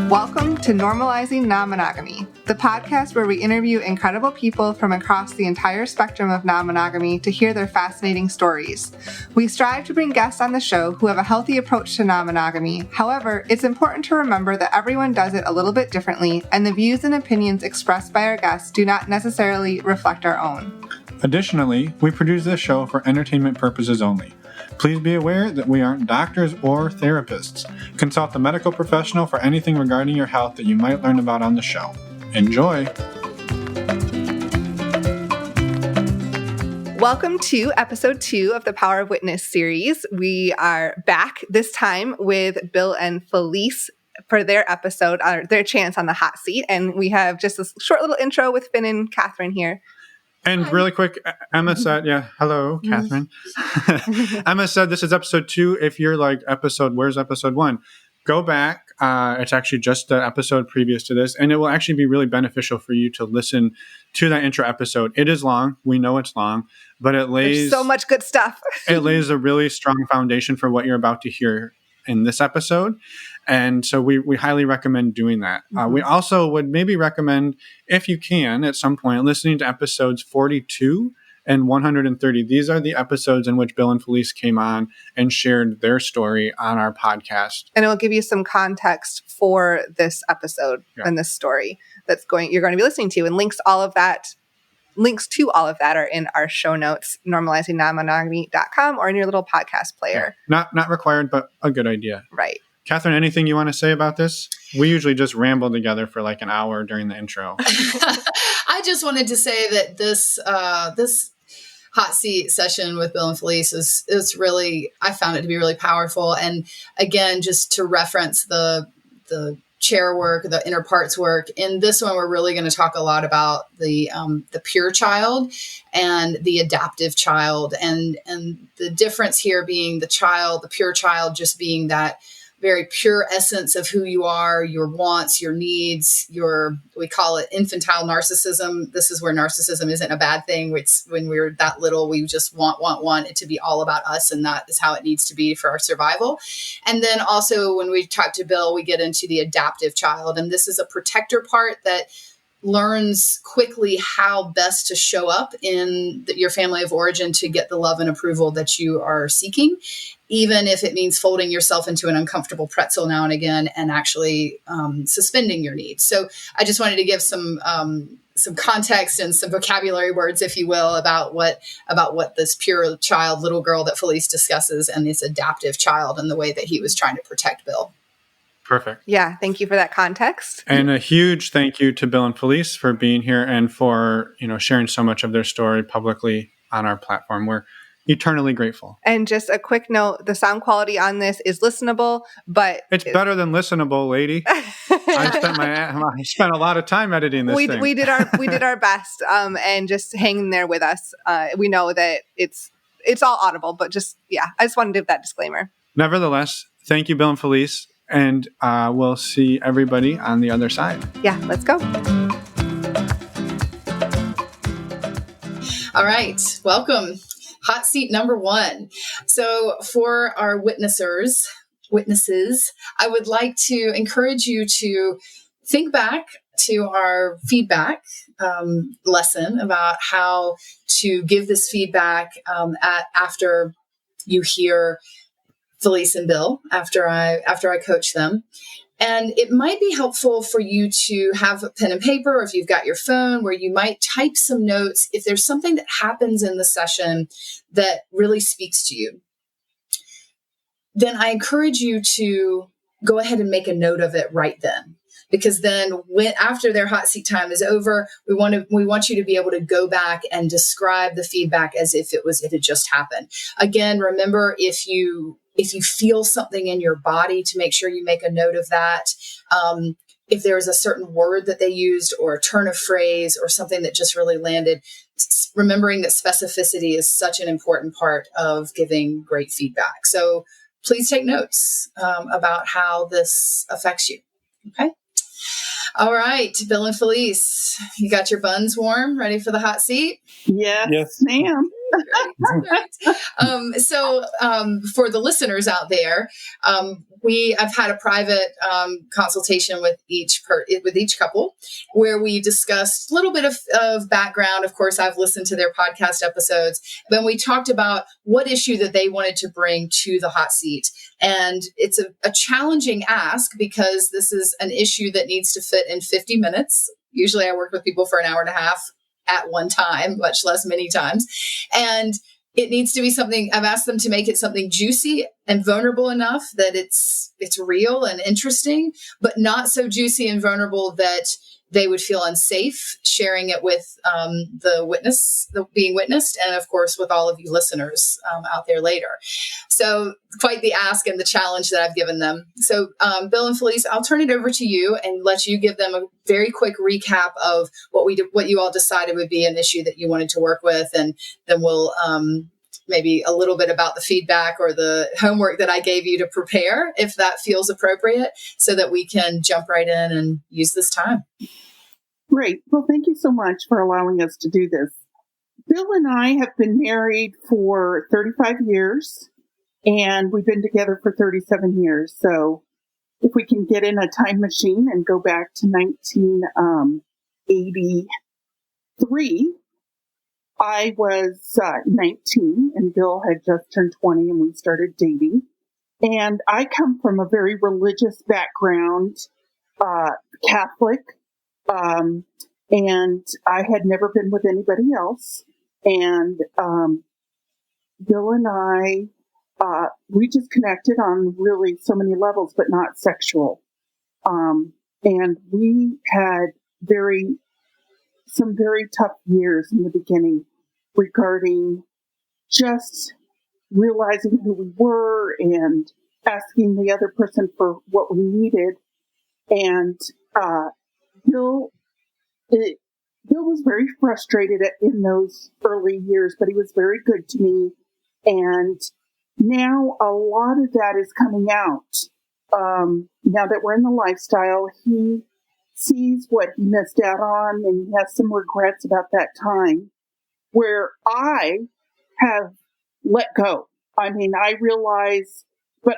Welcome to Normalizing Non-Monogamy, the podcast where we interview incredible people from across the entire spectrum of non-monogamy to hear their fascinating stories. We strive to bring guests on the show who have a healthy approach to non-monogamy. However, it's important to remember that everyone does it a little bit differently, and the views and opinions expressed by our guests do not necessarily reflect our own. Additionally, we produce this show for entertainment purposes only. Please be aware that we aren't doctors or therapists. Consult a medical professional for anything regarding your health that you might learn about on the show. Enjoy! Welcome to episode 2 of the Power of Witness series. We are back this time with Bill and Felice for their episode, their chance on the hot seat. And we have just a short little intro with Finn and Catherine here. And really quick, Emma said, hello, Catherine. Emma said this is episode 2. If you're like, where's episode 1? Go back. It's actually just the episode previous to this. And it will actually be really beneficial for you to listen to that intro episode. It is long. We know it's long, but there's so much good stuff. It lays a really strong foundation for what you're about to hear in this episode. And so we highly recommend doing that. We also would maybe recommend, if you can, at some point, listening to episodes 42 and 130. These are the episodes in which Bill and Felice came on and shared their story on our podcast. And it will give you some context for this episode and this story you're going to be listening to. And links to all of that are in our show notes, normalizingnonmonogamy.com, or in your little podcast player. Yeah. Not required, but a good idea. Right. Catherine, anything you want to say about this? We usually just ramble together for like an hour during the intro. I just wanted to say that this hot seat session with Bill and Felice is really, I found it to be really powerful. And again, just to reference the chair work, the inner parts work. In this one, we're really going to talk a lot about the pure child and the adaptive child, and the difference here being the pure child, just being that very pure essence of who you are, your wants, your needs, we call it infantile narcissism. This is where narcissism isn't a bad thing. It's when we're that little, we just want it to be all about us. And that is how it needs to be for our survival. And then also when we talk to Bill, we get into the adaptive child. And this is a protector part that learns quickly how best to show up in your family of origin to get the love and approval that you are seeking, even if it means folding yourself into an uncomfortable pretzel now and again and actually suspending your needs. So I just wanted to give some context and some vocabulary words, if you will, about what this pure child, little girl that Felice discusses, and this adaptive child and the way that he was trying to protect Bill. Perfect. Yeah, thank you for that context. And a huge thank you to Bill and Felice for being here and for, sharing so much of their story publicly on our platform. We're eternally grateful. And just a quick note, the sound quality on this is listenable, but it's better than listenable, lady. I spent a lot of time editing this thing. We did our best, and just hang there with us. We know that it's all audible, but I just wanted to give that disclaimer. Nevertheless, thank you, Bill and Felice. And we'll see everybody on the other side. Yeah, let's go. All right. Welcome. Hot seat number 1. So for our witnesses, I would like to encourage you to think back to our feedback lesson about how to give this feedback after you hear Felice and Bill, after I coach them. And it might be helpful for you to have a pen and paper, or if you've got your phone, where you might type some notes if there's something that happens in the session that really speaks to you. Then I encourage you to go ahead and make a note of it right then. Because then after their hot seat time is over, we want you to be able to go back and describe the feedback as if it had just happened. Again, remember, if you feel something in your body, to make sure you make a note of that. If there is a certain word that they used, or a turn of phrase, or something that just really landed, remembering that specificity is such an important part of giving great feedback. So please take notes about how this affects you. Okay. All right, Bill and Felice, you got your buns warm, ready for the hot seat? Yes, ma'am. Great. So for the listeners out there, I've had a private consultation with each couple where we discussed a little bit of background. Of course, I've listened to their podcast episodes. Then we talked about what issue that they wanted to bring to the hot seat. And it's a challenging ask because this is an issue that needs to fit in 50 minutes. Usually I work with people for an hour and a half at one time, much less many times. And it needs to be something, I've asked them to make it something juicy and vulnerable enough that it's real and interesting, but not so juicy and vulnerable that they would feel unsafe sharing it with being witnessed, and of course with all of you listeners out there later. So quite the ask and the challenge that I've given them. So Bill and Felice, I'll turn it over to you and let you give them a very quick recap of what you all decided would be an issue that you wanted to work with, and then we'll maybe a little bit about the feedback or the homework that I gave you to prepare, if that feels appropriate, so that we can jump right in and use this time. Great. Well, thank you so much for allowing us to do this. Bill and I have been married for 35 years, and we've been together for 37 years. So if we can get in a time machine and go back to 1983, I was 19 and Bill had just turned 20 and we started dating. And I come from a very religious background, Catholic, and I had never been with anybody else. And Bill and I, we just connected on really so many levels, but not sexual. And we had some very tough years in the beginning regarding just realizing who we were and asking the other person for what we needed. And Bill was very frustrated in those early years, but he was very good to me. And now a lot of that is coming out. Now that we're in the lifestyle, he sees what he missed out on, and he has some regrets about that time, where I have let go. I mean, I realize, but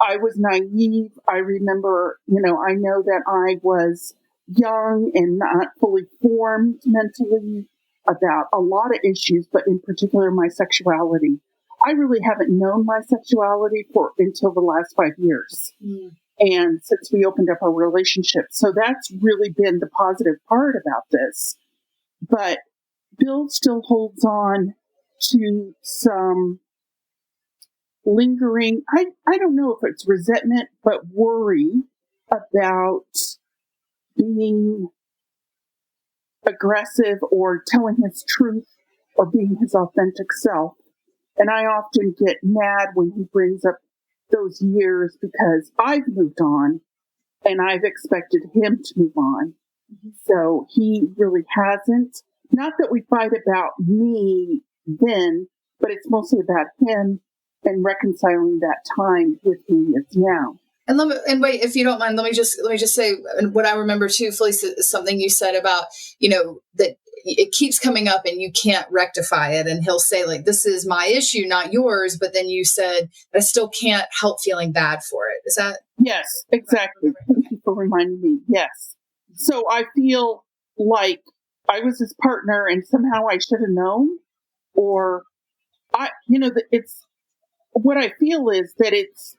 I was naive. I remember, I know that I was young and not fully formed mentally about a lot of issues, but in particular my sexuality. I really haven't known my sexuality until the last 5 years. Mm. And since we opened up our relationship. So that's really been the positive part about this. But Bill still holds on to some lingering, I don't know if it's resentment, but worry about being aggressive or telling his truth or being his authentic self. And I often get mad when he brings up those years because I've moved on and I've expected him to move on. Mm-hmm. So he really hasn't. Not that we fight about me then, but it's mostly about him and reconciling that time with me as now. And wait, if you don't mind, let me just say what I remember too, Felice, is something you said about, that it keeps coming up and you can't rectify it. And he'll say like, this is my issue, not yours. But then you said, I still can't help feeling bad for it. Is that? Yes, exactly. Thank you for reminding me. Yes. So I feel like I was his partner and somehow I should have known, or it's what I feel is that it's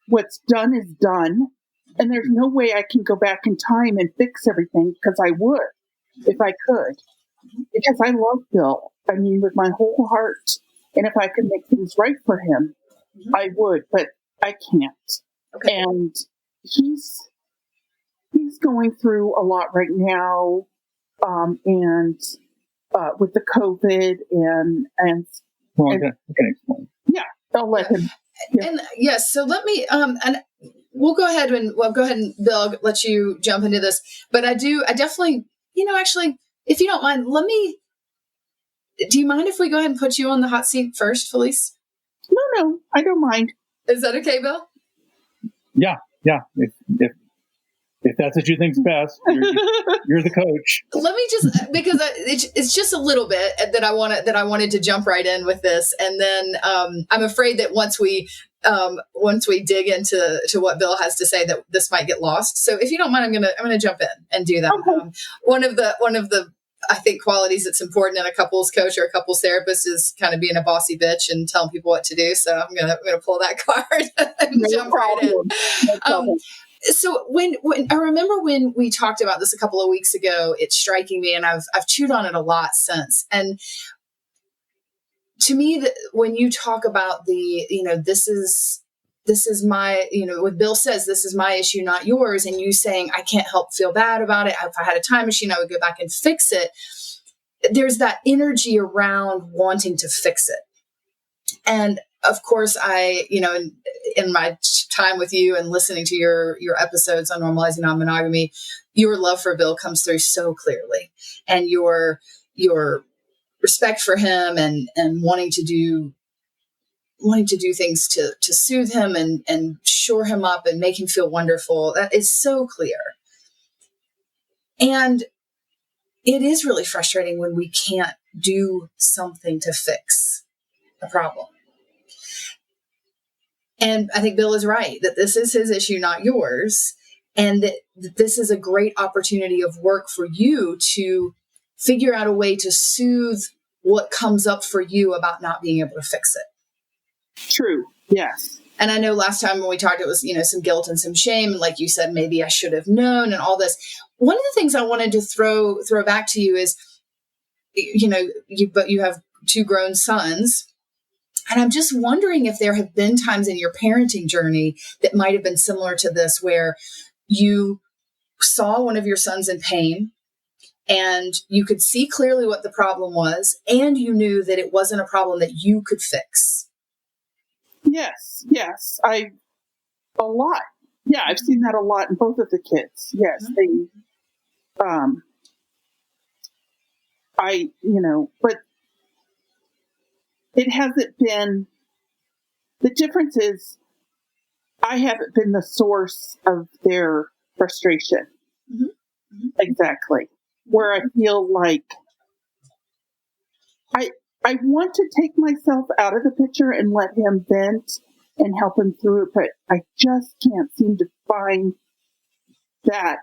what's done is done. And there's no way I can go back in time and fix everything, because I would if I could, because I love Bill. I mean, with my whole heart. And if I could make things right for him, I would, but I can't. Okay. And he's going through a lot right now. And with the COVID and well, I can explain. Yeah, I'll let him. Yeah. And yes, so let me and we'll go ahead and Bill, I'll let you jump into this. But I definitely, actually, if you don't mind, do you mind if we go ahead and put you on the hot seat first, Felice? No, I don't mind. Is that okay, Bill? Yeah. If If that's what you think's best, you're the coach. Let me just, because it's just a little bit that I wanted to jump right in with this, and then I'm afraid that once we dig into what Bill has to say, that this might get lost. So if you don't mind, I'm gonna jump in and do that. Okay. One of the I think qualities that's important in a couples coach or a couples therapist is kind of being a bossy bitch and telling people what to do. So I'm gonna pull that card and jump right in. No problem. So when I remember when we talked about this a couple of weeks ago, it's striking me, and I've chewed on it a lot since. And to me, when you talk about this is my, what Bill says, this is my issue, not yours, and you saying I can't help feel bad about it. If I had a time machine, I would go back and fix it. There's that energy around wanting to fix it, and of course, in my time with you and listening to your episodes on normalizing non-monogamy, your love for Bill comes through so clearly, and your respect for him and wanting to do things to soothe him and shore him up and make him feel wonderful. That is so clear. And it is really frustrating when we can't do something to fix a problem. And I think Bill is right that this is his issue, not yours. And that this is a great opportunity of work for you to figure out a way to soothe what comes up for you about not being able to fix it. True. Yes. And I know last time when we talked, it was, some guilt and some shame. And like you said, maybe I should have known and all this. One of the things I wanted to throw back to you is, you have 2 grown sons. And I'm just wondering if there have been times in your parenting journey that might have been similar to this, where you saw one of your sons in pain and you could see clearly what the problem was, and you knew that it wasn't a problem that you could fix. Yes. A lot. Yeah, I've seen that a lot in both of the kids. Yes, mm-hmm. But it hasn't been, the difference is I haven't been the source of their frustration. Mm-hmm. Mm-hmm. Exactly. Where I feel like I want to take myself out of the picture and let him vent and help him through it, but I just can't seem to find that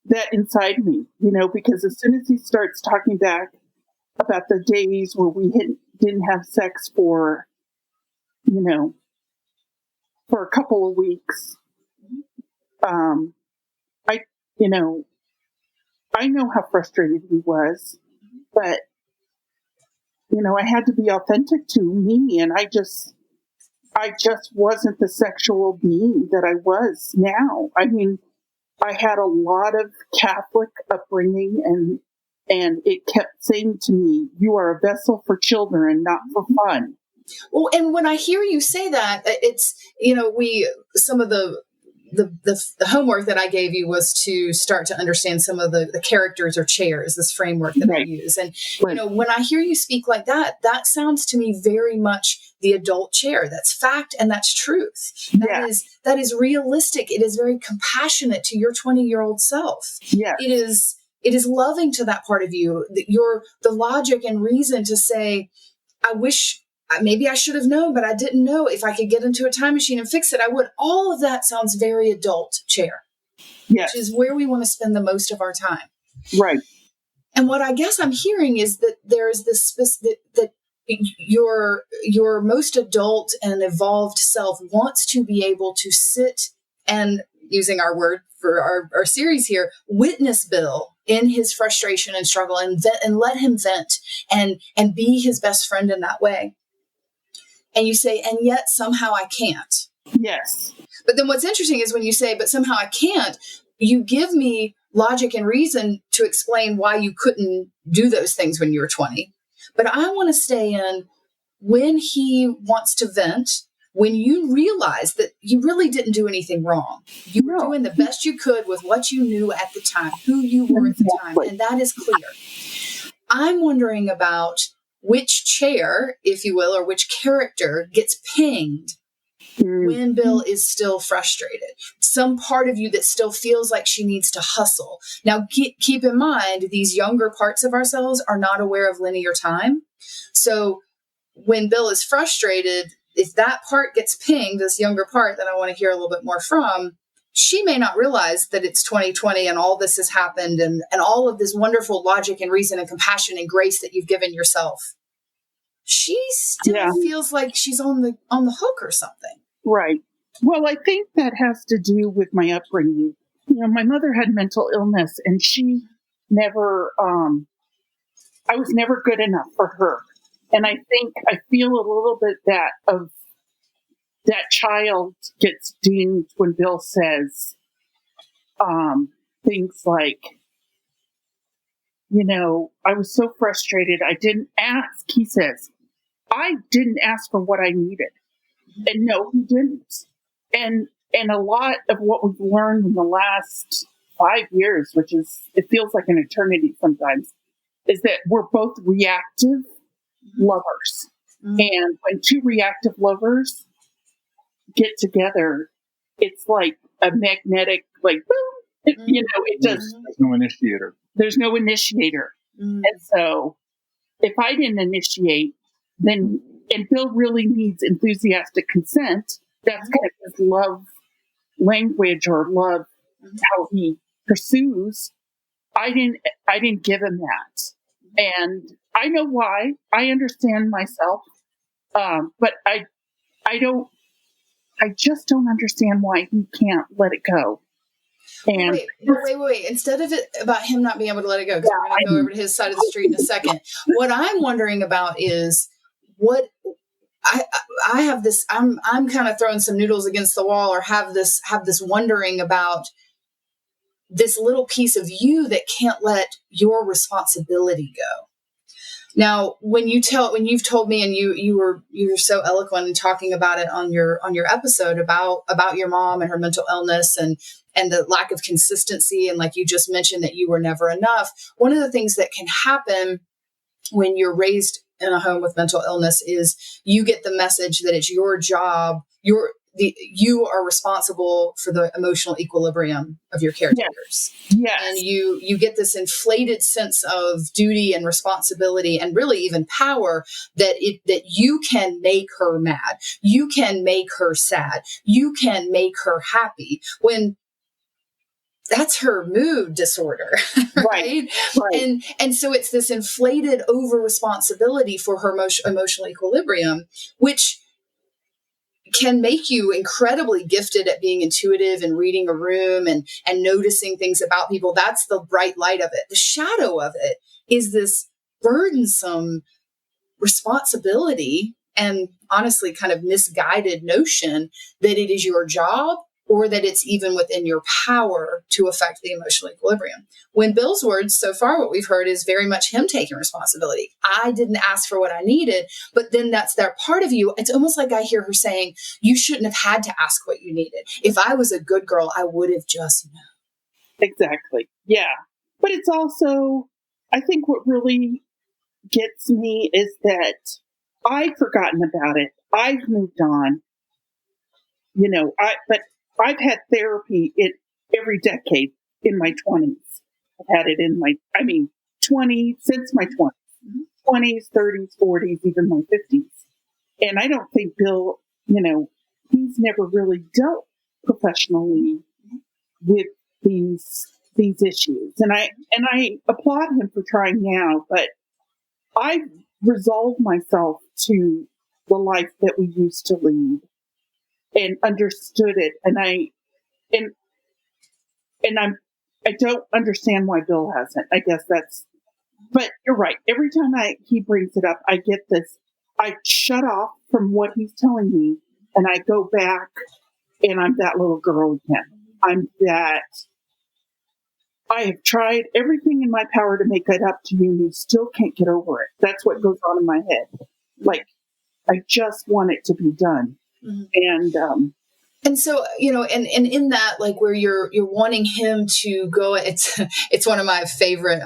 that inside me, because as soon as he starts talking back about the days where we didn't have sex for a couple of weeks, I know how frustrated he was, but I had to be authentic to me, and I just wasn't the sexual being that I was now. I mean, I had a lot of Catholic upbringing, and it kept saying to me, "You are a vessel for children, not for fun." Well, and when I hear you say that, it's some of the homework that I gave you was to start to understand some of the characters or chairs, this framework that right. I use. And, when I hear you speak like that, that sounds to me very much the adult chair. That's fact and that's truth. That is realistic. It is very compassionate to your 20-year-old self. Yeah. It is loving to that part of you, the logic and reason to say, I wish, maybe I should have known, but I didn't know. If I could get into a time machine and fix it, I would. All of that sounds very adult chair, yes. Which is where we want to spend the most of our time. Right. And what I guess I'm hearing is that there is this, that your most adult and evolved self wants to be able to sit and, using our word for our series here, witness Bill in his frustration and struggle and let him vent and be his best friend in that way. And you say, and yet somehow I can't. Yes. But then what's interesting is when you say, but somehow I can't, you give me logic and reason to explain why you couldn't do those things when you were 20. But I want to stay in when he wants to vent, when you realize that you really didn't do anything wrong. You were doing the best you could with what you knew at the time, who you were at the time. And that is clear. I'm wondering about which chair, if you will, or which character gets pinged when Bill is still frustrated. Some part of you that still feels like she needs to hustle. Now, keep in mind, these younger parts of ourselves are not aware of linear time. So when Bill is frustrated, if that part gets pinged, this younger part that I want to hear a little bit more from, she may not realize that it's 2020 and all this has happened and all of this wonderful logic and reason and compassion and grace that you've given yourself. She still feels like she's on the hook or something. Right. Well, I think that has to do with my upbringing. My mother had mental illness, and she never, I was never good enough for her. And I feel a little bit that child gets dinged when Bill says things like, I was so frustrated. I didn't ask. He says, I didn't ask for what I needed. And no, he didn't. And a lot of what we've learned in the last 5 years, it feels like an eternity sometimes, is that we're both reactive lovers. Mm-hmm. And when two reactive lovers get together, it's like a magnetic, like, boom, it does. There's no initiator. There's no initiator. Mm-hmm. And so if I didn't initiate, then, and Bill really needs enthusiastic consent, that's kind of his love language or love, how he pursues. I didn't give him that. And I know why. I understand myself. But I just don't understand why he can't let it go. And wait. Instead of it about him not being able to let it go, because we're going to go over to his side of the street in a second. What I'm wondering about is what I have this, I'm kind of throwing some noodles against the wall, or have this wondering about this little piece of you that can't let your responsibility go. Now, when you've told me, and you were so eloquent in talking about it on your episode about your mom and her mental illness and the lack of consistency, and like you just mentioned that you were never enough. One of the things that can happen when you're raised in a home with mental illness is you get the message that it's your job, you are responsible for the emotional equilibrium of your caretakers. Yes. And you get this inflated sense of duty and responsibility, and really even power, that you can make her mad, you can make her sad, you can make her happy, when that's her mood disorder, right? And so it's this inflated over responsibility for her emotional equilibrium, which can make you incredibly gifted at being intuitive and reading a room and noticing things about people. That's the bright light of it. The shadow of it is this burdensome responsibility and honestly kind of misguided notion that it is your job, or that it's even within your power to affect the emotional equilibrium. When Bill's words so far, what we've heard is very much him taking responsibility. I didn't ask for what I needed, but then that's their part of you. It's almost like I hear her saying, you shouldn't have had to ask what you needed. If I was a good girl, I would have just known. Exactly. Yeah. But it's also, I think what really gets me is that I've forgotten about it. I've moved on. But I've had therapy in every decade in my 20s. I've had it in my, 20s, since my 20s, 20s, 30s, 40s, even my 50s. And I don't think Bill, he's never really dealt professionally with these issues. And I applaud him for trying now, but I've resolved myself to the life that we used to lead and understood it. And I don't understand why Bill hasn't. I guess but you're right. Every time he brings it up, I get this, I shut off from what he's telling me, and I go back, and I'm that little girl again. I have tried everything in my power to make it up to you, and you still can't get over it. That's what goes on in my head. Like, I just want it to be done. Mm-hmm. And And so, and in that, like where you're wanting him to go, it's one of my favorite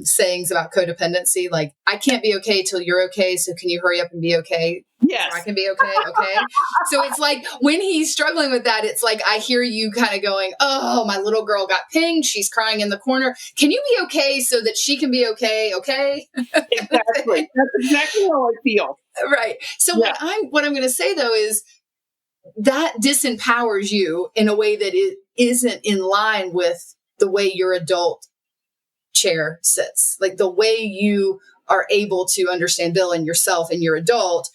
sayings about codependency. Like, I can't be okay till you're okay. So can you hurry up and be okay? Yes. So I can be okay. Okay. So it's like when he's struggling with that, it's like, I hear you kind of going, oh, my little girl got pinged. She's crying in the corner. Can you be okay so that she can be okay? Okay. Exactly. That's exactly how I feel. Right. So Yeah. what I'm going to say though is, that disempowers you in a way that it isn't in line with the way your adult chair sits. Like the way you are able to understand Bill and yourself and your adult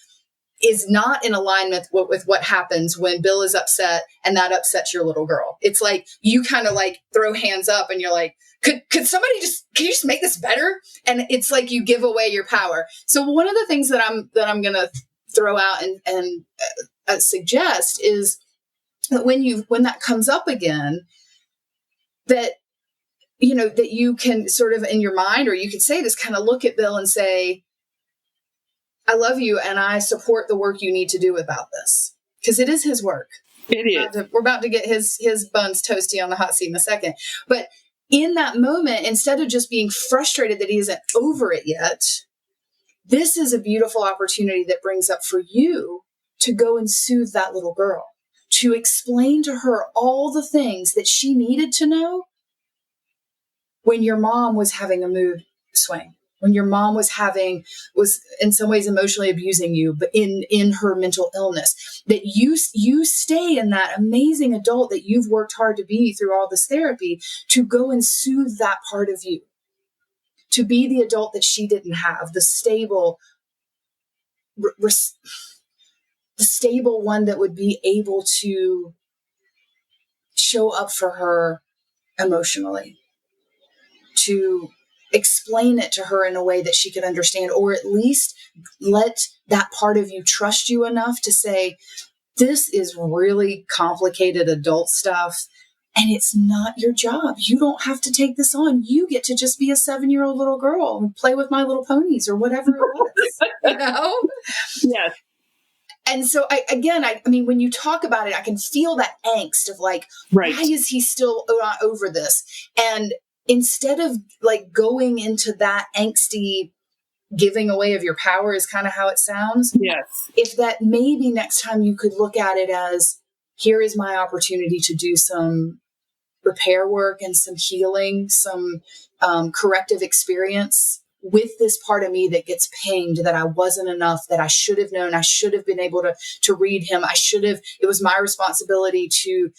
is not in alignment with what happens when Bill is upset and that upsets your little girl. It's like you kind of like throw hands up and you're like, can somebody can you just make this better? And it's like you give away your power. So one of the things that I'm going to throw out and suggest is that when that comes up again, that that you can sort of in your mind, or you could say this, kind of look at Bill and say, I love you and I support the work you need to do about this, because it is his work. It is. We're about to get his buns toasty on the hot seat in a second. But in that moment, instead of just being frustrated that he isn't over it yet, this is a beautiful opportunity that brings up for you to go and soothe that little girl, to explain to her all the things that she needed to know when your mom was having a mood swing, when your mom was in some ways emotionally abusing you, but in her mental illness, that you stay in that amazing adult that you've worked hard to be through all this therapy, to go and soothe that part of you, to be the adult that she didn't have, the stable, the stable one that would be able to show up for her emotionally, to explain it to her in a way that she could understand, or at least let that part of you trust you enough to say, this is really complicated adult stuff and it's not your job. You don't have to take this on. You get to just be a 7-year-old little girl and play with My Little Ponies or whatever it was, Yes. And so I mean, when you talk about it, I can feel that angst of like, right. Why is he still not over this? And instead of like going into that angsty giving away of your power is kind of how it sounds. Yes. If that maybe next time you could look at it as, here is my opportunity to do some repair work and some healing, some corrective experience with this part of me that gets pinged, that I wasn't enough, that I should have known, I should have been able to read him. It was my responsibility to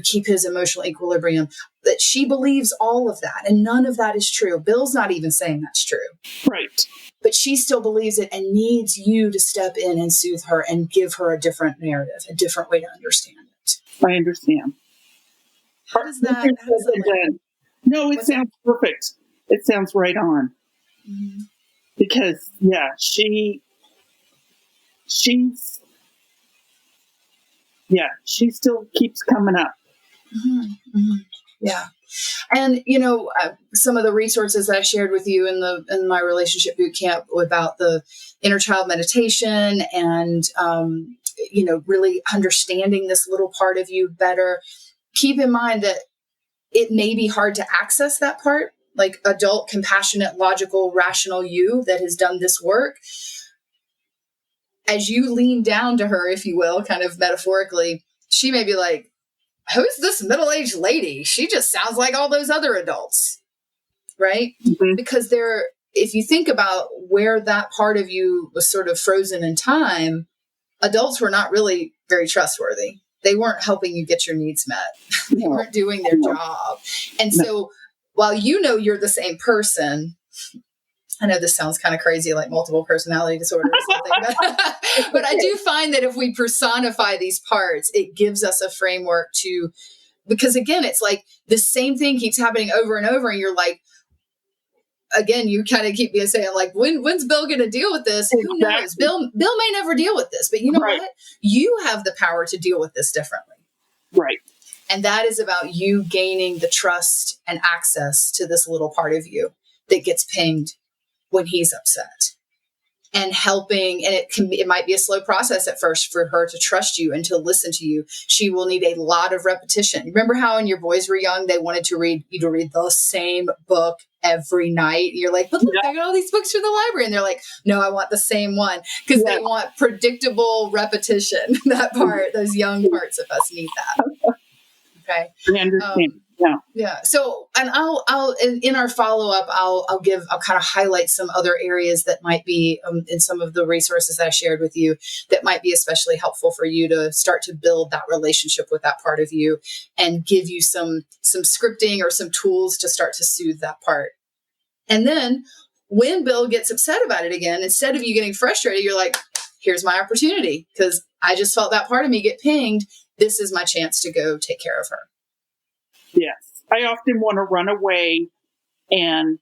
keep his emotional equilibrium. That she believes all of that. And none of that is true. Bill's not even saying that's true. Right. But she still believes it and needs you to step in and soothe her and give her a different narrative, a different way to understand it. I understand. How does that land? No, it sounds perfect. It sounds right on. Mm-hmm. Because, yeah, she still keeps coming up. Mm-hmm. Mm-hmm. Yeah. And, some of the resources that I shared with you in my relationship boot camp about the inner child meditation and, really understanding this little part of you better. Keep in mind that it may be hard to access that part, like adult, compassionate, logical, rational you that has done this work. As you lean down to her, if you will, kind of metaphorically, she may be like, who's this middle-aged lady? She just sounds like all those other adults, right? Mm-hmm. Because if you think about where that part of you was sort of frozen in time, adults were not really very trustworthy. They weren't helping you get your needs met. They weren't doing their job. And so while you're the same person, I know this sounds kind of crazy, like multiple personality disorder or something, but I do find that if we personify these parts, it gives us a framework because again, it's like the same thing keeps happening over and over. And you're like, again, you kind of keep saying like, when's Bill going to deal with this? Exactly. Who knows? Bill may never deal with this, but you know what? You have the power to deal with this differently. Right. And that is about you gaining the trust and access to this little part of you that gets pinged when he's upset. and helping. And it might be a slow process at first for her to trust you and to listen to you. She will need a lot of repetition. Remember how when your boys were young, they wanted to read the same book every night? You're like, but look, I got all these books from the library. And they're like, no, I want the same one, because they want predictable repetition. That part, those young parts of us need that. Okay. I understand. Yeah. So, and I'll in our follow up, I'll kind of highlight some other areas that might be in some of the resources that I shared with you that might be especially helpful for you to start to build that relationship with that part of you, and give you some scripting or some tools to start to soothe that part. And then when Bill gets upset about it again, instead of you getting frustrated, you're like, here's my opportunity, because I just felt that part of me get pinged. This is my chance to go take care of her. Yes. I often want to run away and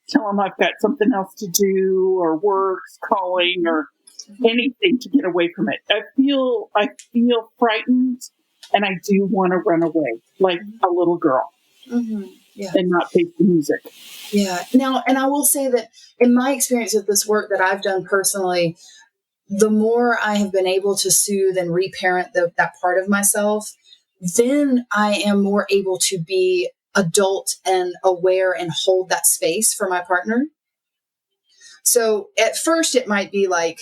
tell them I've got something else to do, or work's calling, or anything to get away from it. I feel frightened, and I do want to run away like a little girl. Mm-hmm. Yeah. And not face the music. Yeah. Now, and I will say that in my experience with this work that I've done personally, the more I have been able to soothe and reparent that part of myself, then I am more able to be adult and aware and hold that space for my partner. So at first it might be like,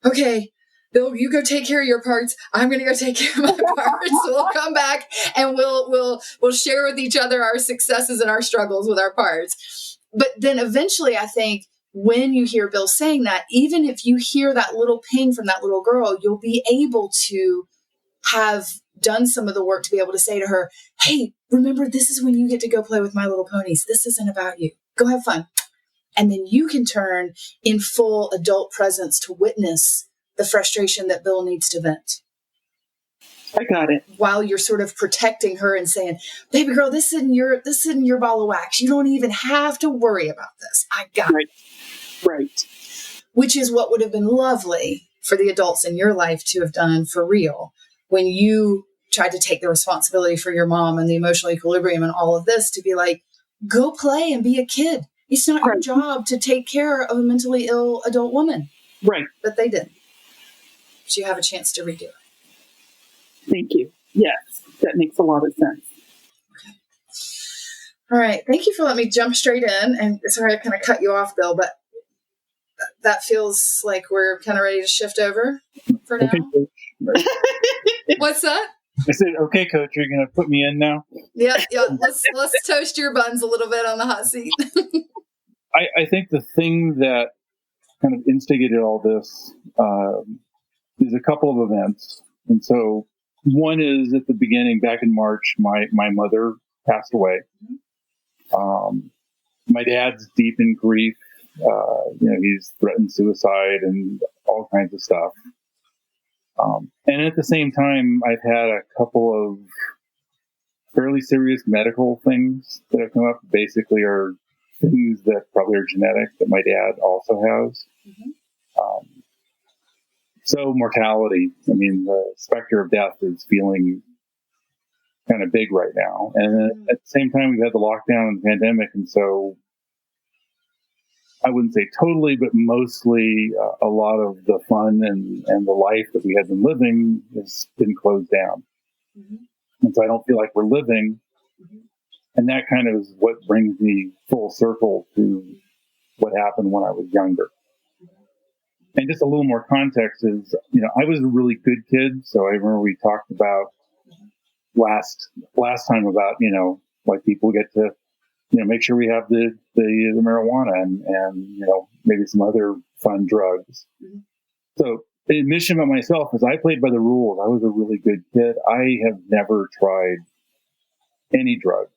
okay, Bill, you go take care of your parts. I'm going to go take care of my parts. We'll come back and we'll share with each other our successes and our struggles with our parts. But then eventually, I think when you hear Bill saying that, even if you hear that little ping from that little girl, you'll be able to have done some of the work to be able to say to her, hey, remember, this is when you get to go play with My Little Ponies. This isn't about you. Go have fun. And then you can turn in full adult presence to witness the frustration that Bill needs to vent. I got it. While you're sort of protecting her and saying, baby girl, this isn't your ball of wax. You don't even have to worry about this. I got it. Right. Which is what would have been lovely for the adults in your life to have done for real when you tried to take the responsibility for your mom and the emotional equilibrium and all of this, to be like, go play and be a kid. It's not your job to take care of a mentally ill adult woman. Right. But they didn't. But you have a chance to redo it. Thank you. Yes, that makes a lot of sense. Okay. All right. Thank you for letting me jump straight in. And sorry I kind of cut you off, Bill, but that feels like we're kind of ready to shift over for now. Okay, What's that? I said, okay, coach, you're going to put me in now? Yeah. Let's toast your buns a little bit on the hot seat. I think the thing that kind of instigated all this is a couple of events. And so one is at the beginning, back in March, my mother passed away. My dad's deep in grief. He's threatened suicide and all kinds of stuff. And at the same time, I've had a couple of fairly serious medical things that have come up. Basically are things that probably are genetic that my dad also has. Mm-hmm. So mortality, I mean, the specter of death is feeling kind of big right now. And then at the same time, we've had the lockdown and the pandemic. And so I wouldn't say totally, but mostly a lot of the fun and the life that we had been living has been closed down. Mm-hmm. And so I don't feel like we're living. Mm-hmm. And that kind of is what brings me full circle to what happened when I was younger. Mm-hmm. And just a little more context is, I was a really good kid. So I remember we talked about last time about, like people get to, make sure we have the marijuana and maybe some other fun drugs. Mm-hmm. So the admission about myself is I played by the rules. I was a really good kid. I have never tried any drugs.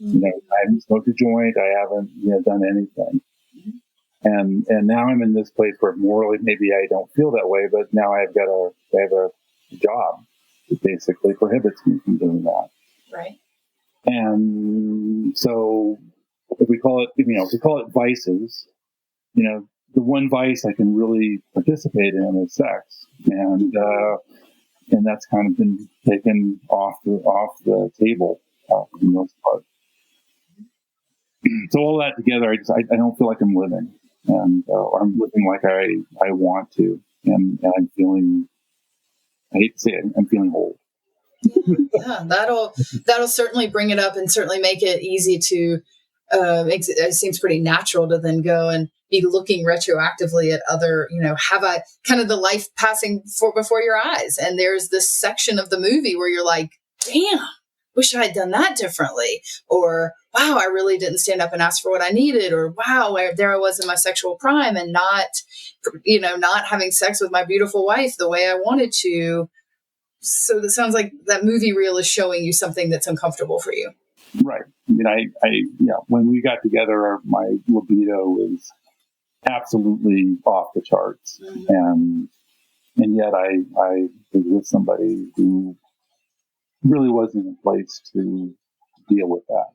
Mm-hmm. I haven't smoked a joint. I haven't done anything. Mm-hmm. And now I'm in this place where morally maybe I don't feel that way, but now I have a job that basically prohibits me from doing that. Right. And so if we call it vices, the one vice I can really participate in is sex. And that's kind of been taken off the table for the most part. So all that together, I don't feel like I'm living. and I'm living like I want to, and I'm feeling, I hate to say it, I'm feeling whole. Yeah, that'll certainly bring it up and certainly make it easy to. It seems pretty natural to then go and be looking retroactively at other, have a kind of the life passing before your eyes. And there's this section of the movie where you're like, damn, wish I had done that differently. Or, wow, I really didn't stand up and ask for what I needed. Or, wow, there I was in my sexual prime and not having sex with my beautiful wife the way I wanted to. So that sounds like that movie reel is showing you something that's uncomfortable for you. Right. I mean, when we got together, my libido was absolutely off the charts. Mm-hmm. And yet I was with somebody who really wasn't in a place to deal with that.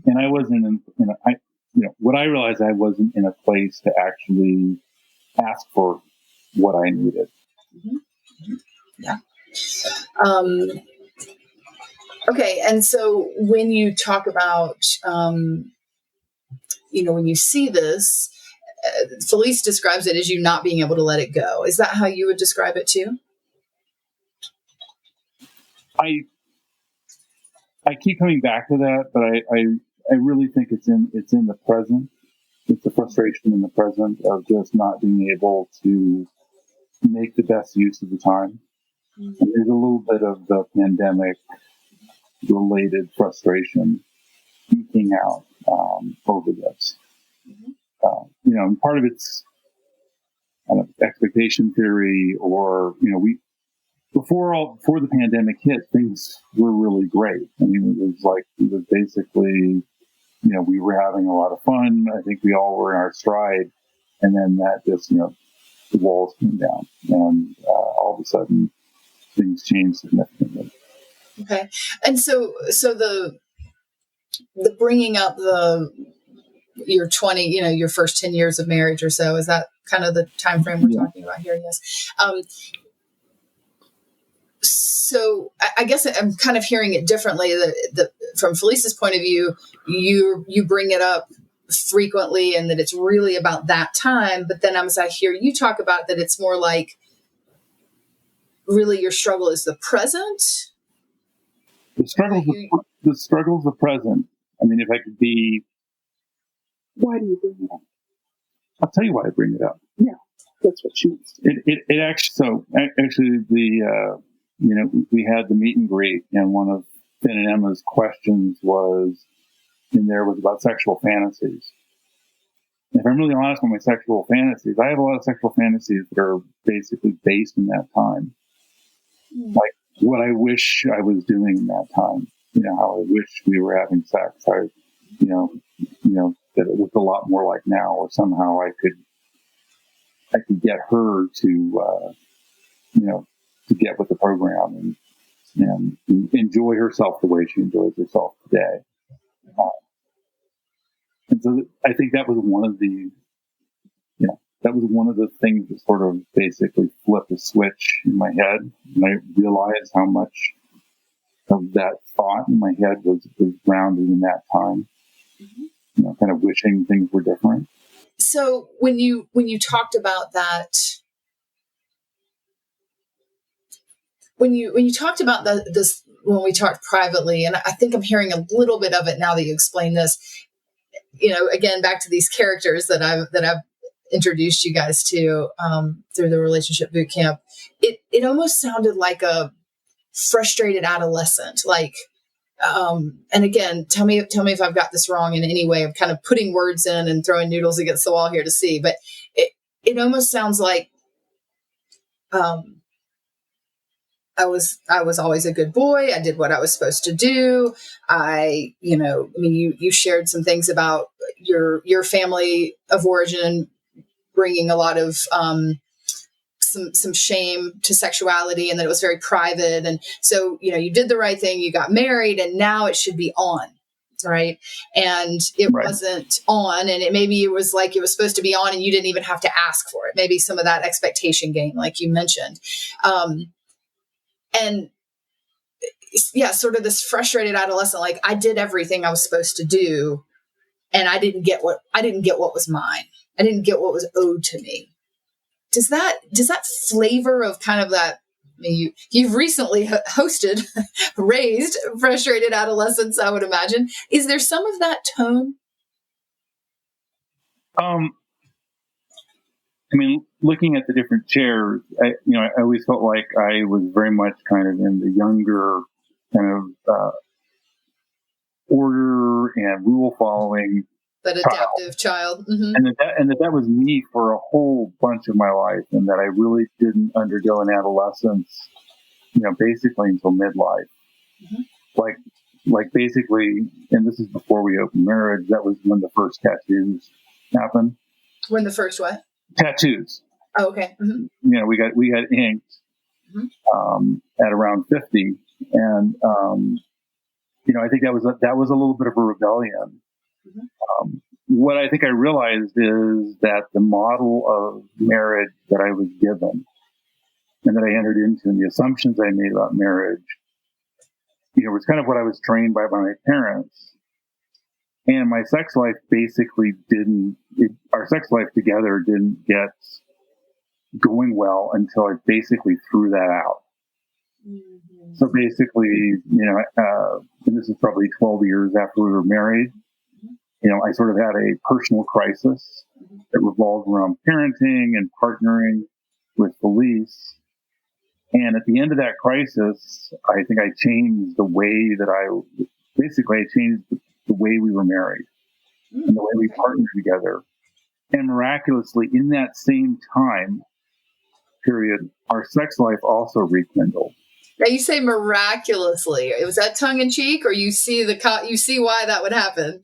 And I wasn't what I realized, I wasn't in a place to actually ask for what I needed. Mm-hmm. Yeah. Okay. And so when you talk about, when you see this, Felice describes it as you not being able to let it go. Is that how you would describe it too? I keep coming back to that, but I really think it's in the present. It's the frustration in the present of just not being able to make the best use of the time. Mm-hmm. And there's a little bit of the pandemic related frustration eking out over this. Mm-hmm. Part of it's kind of expectation theory, or before the pandemic hit, things were really great. I mean, it was basically, we were having a lot of fun. I think we all were in our stride, and then that just, the walls came down, and all of a sudden things changed significantly. Okay. And so the bringing up your 20, your first 10 years of marriage or so, is that kind of the time frame we're talking about here? Yes. So I guess I'm kind of hearing it differently. That from Felice's point of view, you bring it up frequently, and that it's really about that time. But then as I hear you talk about that, it's more like really your struggle is the present. The struggle's the present. I mean, if I could be, why do you bring it up? I'll tell you why I bring it up. Yeah, that's what she wants. It actually we had the meet and greet, and one of Finn and Emma's questions was about sexual fantasies. If I'm really honest with my sexual fantasies, I have a lot of sexual fantasies that are basically based in that time. Like what I wish I was doing in that time. How I wish we were having sex. That it looked a lot more like now, or somehow I could get her to get with the program and enjoy herself the way she enjoys herself today. And so I think that was one of the things that sort of basically flipped a switch in my head. And I realized how much of that thought in my head was grounded in that time. Mm-hmm. Kind of wishing things were different. So when you talked about that, when you talked about this, when we talked privately, and I think I'm hearing a little bit of it now that you explain this, again, back to these characters that I've introduced you guys to through the relationship boot camp, it almost sounded like a frustrated adolescent, like, and again, tell me if I've got this wrong in any way. I'm kind of putting words in and throwing noodles against the wall here to see, but it almost sounds like, I was always a good boy. I did what I was supposed to do. You shared some things about your family of origin bringing a lot of, some shame to sexuality, and that it was very private. And so, you did the right thing, you got married, and now it should be on. Right. And it wasn't on, and maybe it was like it was supposed to be on and you didn't even have to ask for it. Maybe some of that expectation game, like you mentioned. And yeah, sort of this frustrated adolescent, like I did everything I was supposed to do and I didn't get what was mine. I didn't get what was owed to me. Does that flavor of kind of that, I mean, you've recently hosted, raised frustrated adolescents, I would imagine. Is there some of that tone? I mean, looking at the different chairs, I always felt like I was very much kind of in the younger kind of order and rule following, that adaptive child. Mm-hmm. And that was me for a whole bunch of my life, and that I really didn't undergo an adolescence, basically until midlife. Mm-hmm. Like basically, and this is before we opened marriage, that was when the first tattoos happened. When the first what? Tattoos. Oh, okay. Mm-hmm. We got inked at around 50, and I think that was a little bit of a rebellion. Mm-hmm. What I think I realized is that the model of marriage that I was given and that I entered into, and the assumptions I made about marriage, was kind of what I was trained by my parents. And my sex life basically our sex life together didn't get going well until I basically threw that out. Mm-hmm. So basically, and this is probably 12 years after we were married, I sort of had a personal crisis that revolved around parenting and partnering with Felice. And at the end of that crisis, I think I changed the way that I changed the way we were married and the way we partnered together. And miraculously, in that same time period, our sex life also rekindled. Now you say miraculously. Was that tongue in cheek, or you see why that would happen?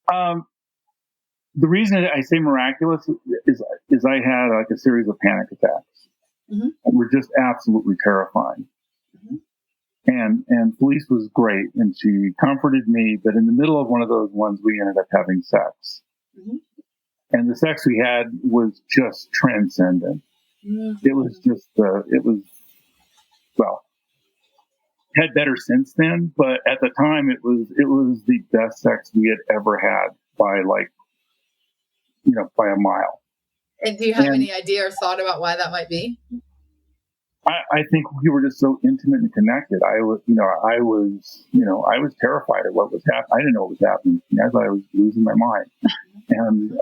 The reason I say miraculous is I had like a series of panic attacks. Mm-hmm. That were just absolutely terrifying. Mm-hmm. And Felice was great, and she comforted me. But in the middle of one of those ones, we ended up having sex, mm-hmm. and the sex we had was just transcendent. Mm-hmm. It was just had better since then, but at the time it was the best sex we had ever had by by a mile. And do you have any idea or thought about why that might be? I think we were just so intimate and connected. I was terrified of what was happening. I didn't know what was happening. I thought I was losing my mind. And,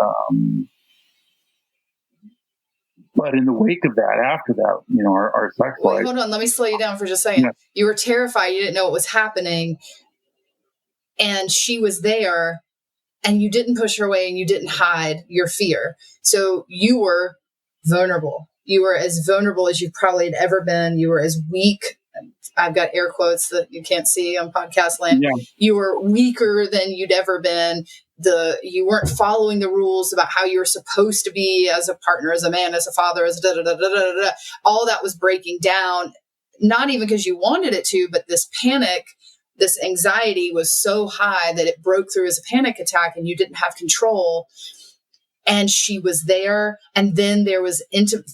but in the wake of that, after that, our sex life. Wait, hold on. Let me slow you down for just a second. Yeah. You were terrified. You didn't know what was happening. And she was there, and you didn't push her away, and you didn't hide your fear. So you were vulnerable. You were as vulnerable as you probably had ever been. You were as weak. I've got air quotes that you can't see on podcast land. Yeah. You were weaker than you'd ever been. You weren't following the rules about how you were supposed to be as a partner, as a man, as a father, as da-da-da-da-da-da. All that was breaking down, not even because you wanted it to, but this panic, this anxiety was so high that it broke through as a panic attack, and you didn't have control. And she was there. And then there was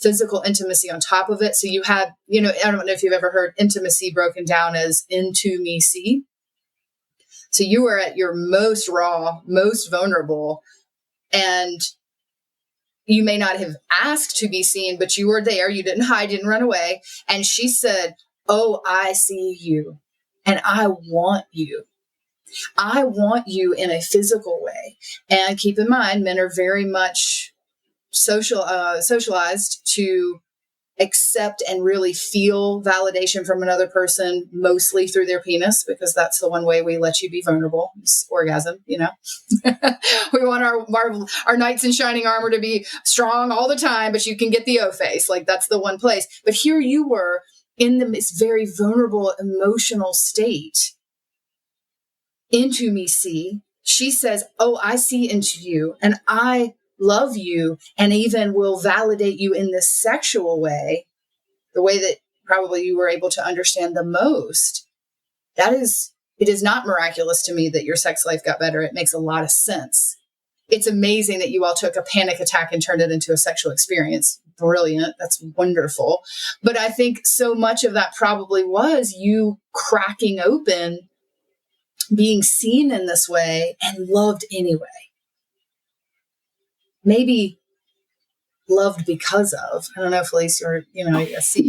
physical intimacy on top of it. So you had, I don't know if you've ever heard intimacy broken down as into me see. So you were at your most raw, most vulnerable, and you may not have asked to be seen, but you were there. You didn't hide, didn't run away. And she said, "Oh, I see you, and I want you. I want you in a physical way." And keep in mind, men are very much socialized to accept and really feel validation from another person, mostly through their penis, because that's the one way we let you be vulnerable. It's orgasm, We want our knights in shining armor to be strong all the time, but you can get the O face. Like, that's the one place. But here you were in this very vulnerable, emotional state. Into me see. She says, "Oh, I see into you, and I love you, and even will validate you in this sexual way," the way that probably you were able to understand the most. It is not miraculous to me that your sex life got better. It makes a lot of sense. It's amazing that you all took a panic attack and turned it into a sexual experience. Brilliant. That's wonderful. But I think so much of that probably was you cracking open, being seen in this way, and loved anyway. maybe loved because of. I don't know, Felice, or I see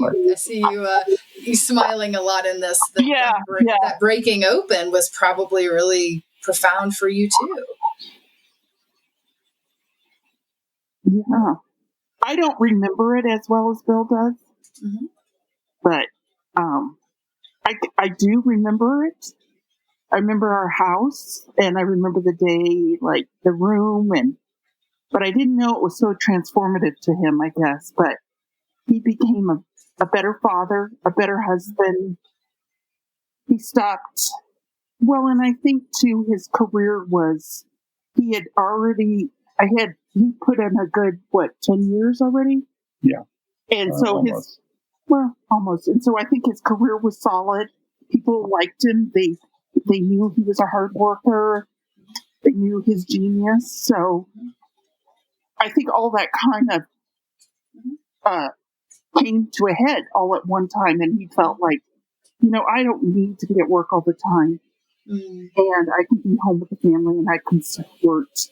you smiling a lot in this. That breaking open was probably really profound for you too. Yeah, I don't remember it as well as Bill does, but I do remember it. I remember our house, and I remember the day, like the room, but I didn't know it was so transformative to him, I guess. But he became a better father, a better husband. He stopped. Well, and I think too, his career was, he put in a good, 10 years already? Yeah. And so almost. Almost. And so I think his career was solid. People liked him. They knew he was a hard worker. They knew his genius. So I think all that kind of came to a head all at one time. And he felt like, I don't need to be at work all the time. And I can be home with the family, and I can support,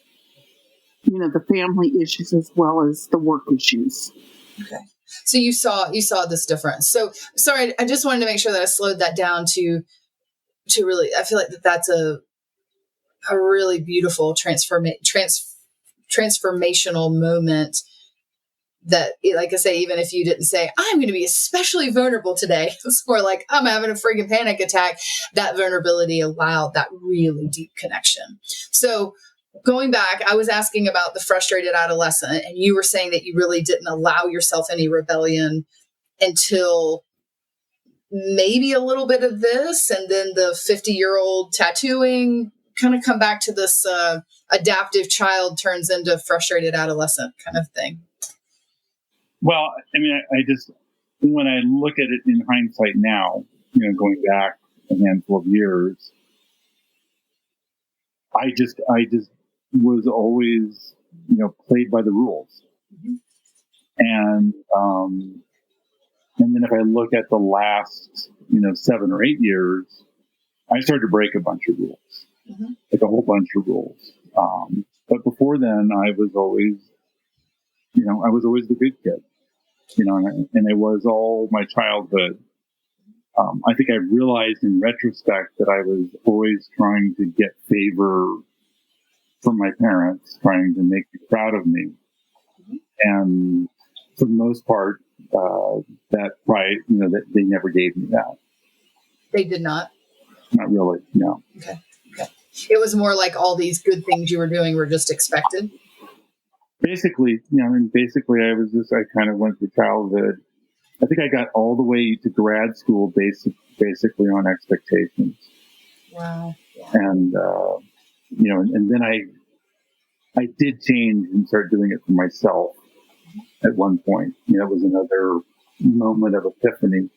the family issues as well as the work issues. Okay. So you saw this difference. So sorry, I just wanted to make sure that I slowed that down to really, I feel like that's a really beautiful transformational moment that, like I say, even if you didn't say, I'm going to be especially vulnerable today, it's more like, I'm having a freaking panic attack. That vulnerability allowed that really deep connection. So going back, I was asking about the frustrated adolescent, and you were saying that you really didn't allow yourself any rebellion until maybe a little bit of this, and then the 50-year-old tattooing, kind of come back to this adaptive child turns into frustrated adolescent kind of thing. Well, I mean, I just, when I look at it in hindsight now, going back a handful of years, I just was always, played by the rules. And then if I look at the last, 7 or 8 years, I started to break a bunch of rules, like a whole bunch of rules. But before then, I was always the good kid, and it was all my childhood. I think I realized in retrospect that I was always trying to get favor from my parents, trying to make them proud of me. And for the most part, that pride, that they never gave me that. They did not? Not really, no. Okay. It was more like all these good things you were doing were just expected? Basically, I kind of went through childhood. I think I got all the way to grad school basically on expectations. Wow. And, and then I did change and start doing it for myself at one point. It was another moment of epiphany.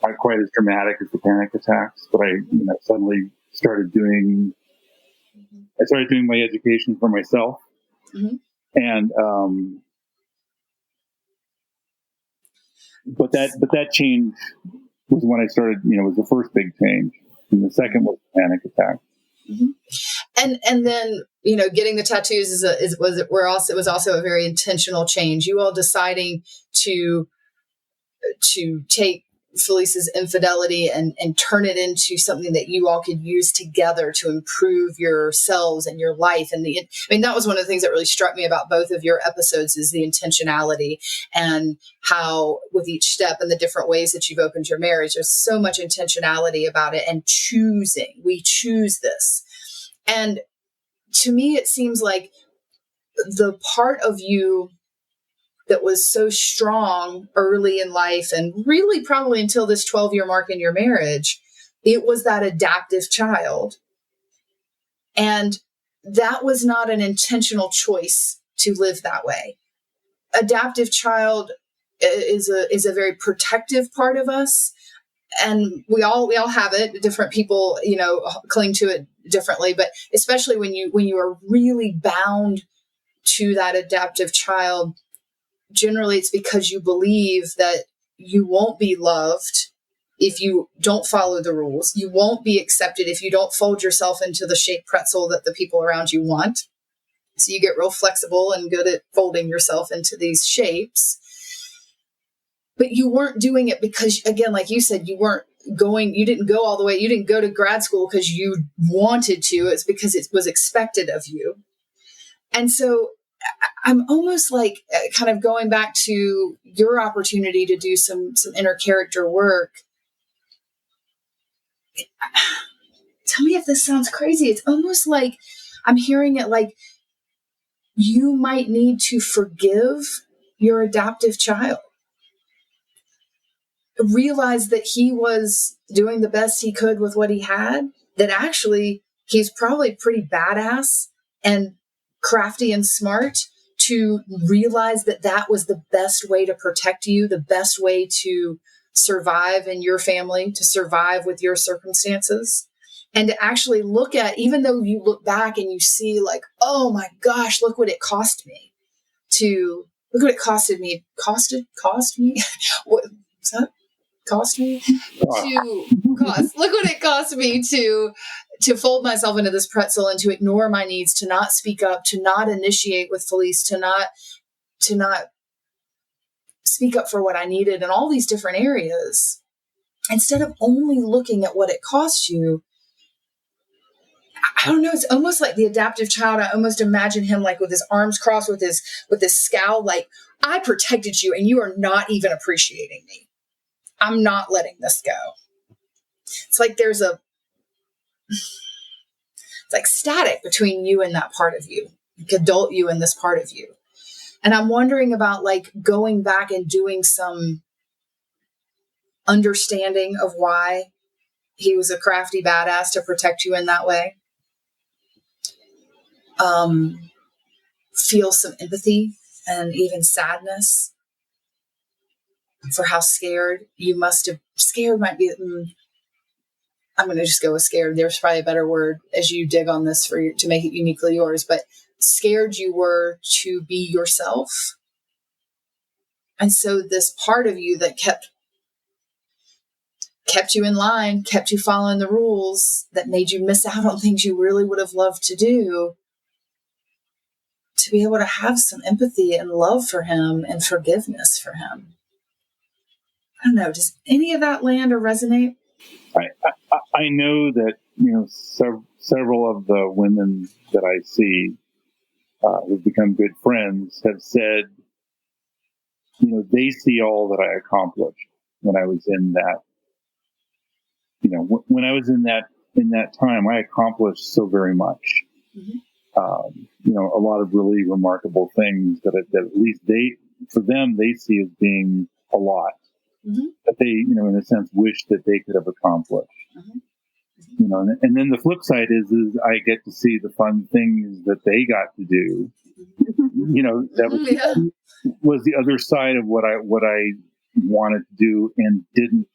Not quite as dramatic as the panic attacks, but I suddenly started doing my education for myself. And, but that change was when I started, was the first big change. And the second was the panic attack. And then, getting the tattoos was also a very intentional change. You all deciding to take Felice's infidelity and turn it into something that you all could use together to improve yourselves and your life. And that was one of the things that really struck me about both of your episodes is the intentionality, and how with each step and the different ways that you've opened your marriage, there's so much intentionality about it, and we choose this. And to me, it seems like the part of you that was so strong early in life, and really probably until this 12-year mark in your marriage, it was that adaptive child. And that was not an intentional choice to live that way. Adaptive child is a very protective part of us. And we all have it. Different people, cling to it differently, but especially when you are really bound to that adaptive child, generally it's because you believe that you won't be loved if you don't follow the rules. You won't be accepted if you don't fold yourself into the shaped pretzel that the people around you want. So you get real flexible and good at folding yourself into these shapes. But you weren't doing it because, again, like you said, you didn't go all the way. You didn't go to grad school because you wanted to. It's because it was expected of you. And so I'm almost like kind of going back to your opportunity to do some inner character work. Tell me if this sounds crazy. It's almost like I'm hearing it like you might need to forgive your adoptive child. Realize that he was doing the best he could with what he had, that actually he's probably pretty badass and crafty and smart, to realize that that was the best way to protect you, the best way to survive in your family, to survive with your circumstances. And to actually look at, even though you look back and you see like, oh my gosh, look what it cost me look what it costed me. Cost me? What was that? Cost me? Look what it cost me to fold myself into this pretzel and to ignore my needs, to not speak up, to not initiate with Felice, to not speak up for what I needed in all these different areas. Instead of only looking at what it cost you, I don't know, it's almost like the adaptive child. I almost imagine him like with his arms crossed, with his scowl, like, I protected you and you are not even appreciating me. I'm not letting this go. It's like it's like static between you and that part of you, like adult you and this part of you. And I'm wondering about like going back and doing some understanding of why he was a crafty badass to protect you in that way. Feel some empathy and even sadness for how scared you must have. Scared might be, I'm going to just go with scared. There's probably a better word as you dig on this to make it uniquely yours, but scared you were to be yourself. And so this part of you that kept you in line, kept you following the rules, that made you miss out on things you really would have loved to do, to be able to have some empathy and love for him and forgiveness for him. I don't know. Does any of that land or resonate? I know that, several of the women that I see who've become good friends have said, they see all that I accomplished when I was in that, when I was in that time, I accomplished so very much. Mm-hmm. A lot of really remarkable things that at least for them, they see as being a lot. Mm-hmm. That they, in a sense, wish that they could have accomplished. Mm-hmm. And then the flip side is I get to see the fun things that they got to do. That was the other side of what I wanted to do and didn't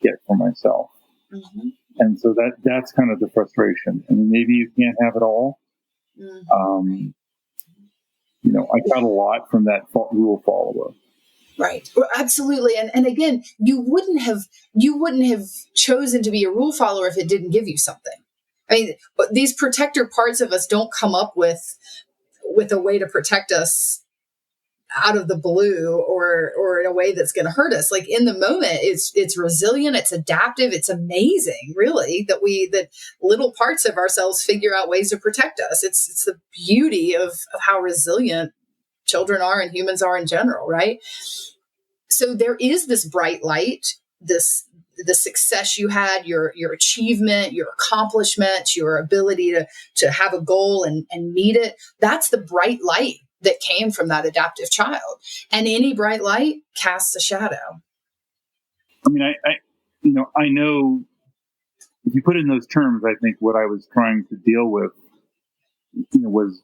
get for myself. Mm-hmm. And so that's kind of the frustration. I mean, maybe you can't have it all. Mm-hmm. I got a lot from that rule follower. Right. Absolutely. And again, you wouldn't have chosen to be a rule follower if it didn't give you something. I mean, but these protector parts of us don't come up with a way to protect us out of the blue or in a way that's going to hurt us. Like in the moment, it's resilient, it's adaptive, it's amazing, really, that little parts of ourselves figure out ways to protect us. It's the beauty of how resilient children are and humans are in general, right? So there is this bright light, the success you had, your achievement, your accomplishment, your ability to have a goal and meet it. That's the bright light that came from that adaptive child. And any bright light casts a shadow. I mean, I know if you put it in those terms, I think what I was trying to deal with, was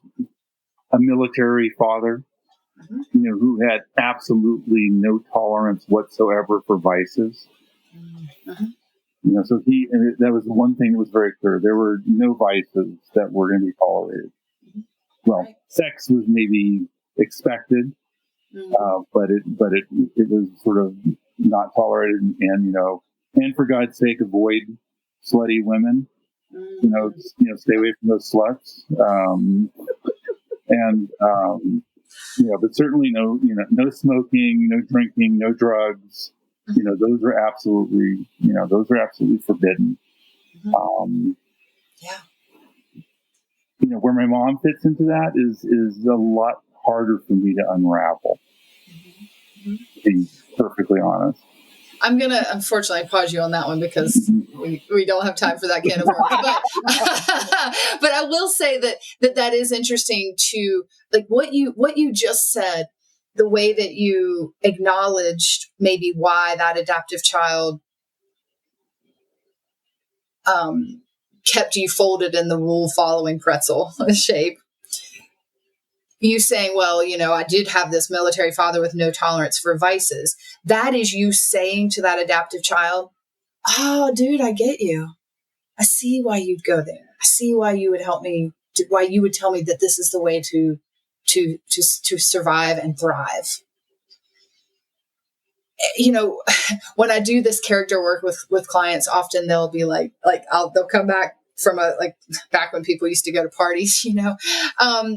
a military father, mm-hmm. Who had absolutely no tolerance whatsoever for vices. Mm-hmm. So that was the one thing that was very clear. There were no vices that were going to be tolerated. Mm-hmm. Well, right. Sex was maybe expected, mm-hmm. But it was sort of not tolerated, and for God's sake, avoid slutty women. Mm-hmm. Stay away from those sluts. And, but certainly no smoking, no drinking, no drugs. Those are absolutely forbidden. Where my mom fits into that is a lot harder for me to unravel, to be perfectly honest. I'm going to unfortunately pause you on that one because we don't have time for that can of worms. But I will say that is interesting to, like, what you just said, the way that you acknowledged maybe why that adaptive child kept you folded in the rule following pretzel shape. You saying, well, I did have this military father with no tolerance for vices. That is you saying to that adaptive child, oh, dude, I get you. I see why you'd go there. I see why you would help me, why you would tell me that this is the way to survive and thrive. When I do this character work with clients, often they'll be like they'll come back from back when people used to go to parties,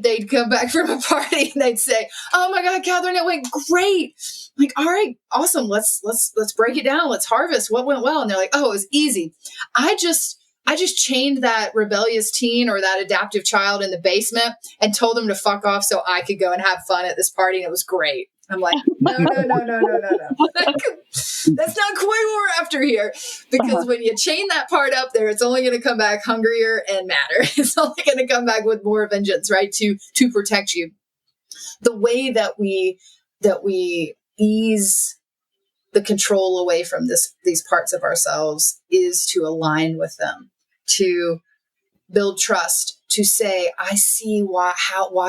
they'd come back from a party and they'd say, oh my God, Catherine, it went great. I'm like, all right, awesome. Let's break it down. Let's harvest what went well. And they're like, oh, it was easy. I just chained that rebellious teen or that adaptive child in the basement and told him to fuck off so I could go and have fun at this party. And it was great. I'm like, no. That's not quite what we're after here. Because when you chain that part up there, it's only going to come back hungrier and madder. It's only going to come back with more vengeance, right? To protect you. The way that we ease the control away from these parts of ourselves is to align with them, to build trust, to say, I see why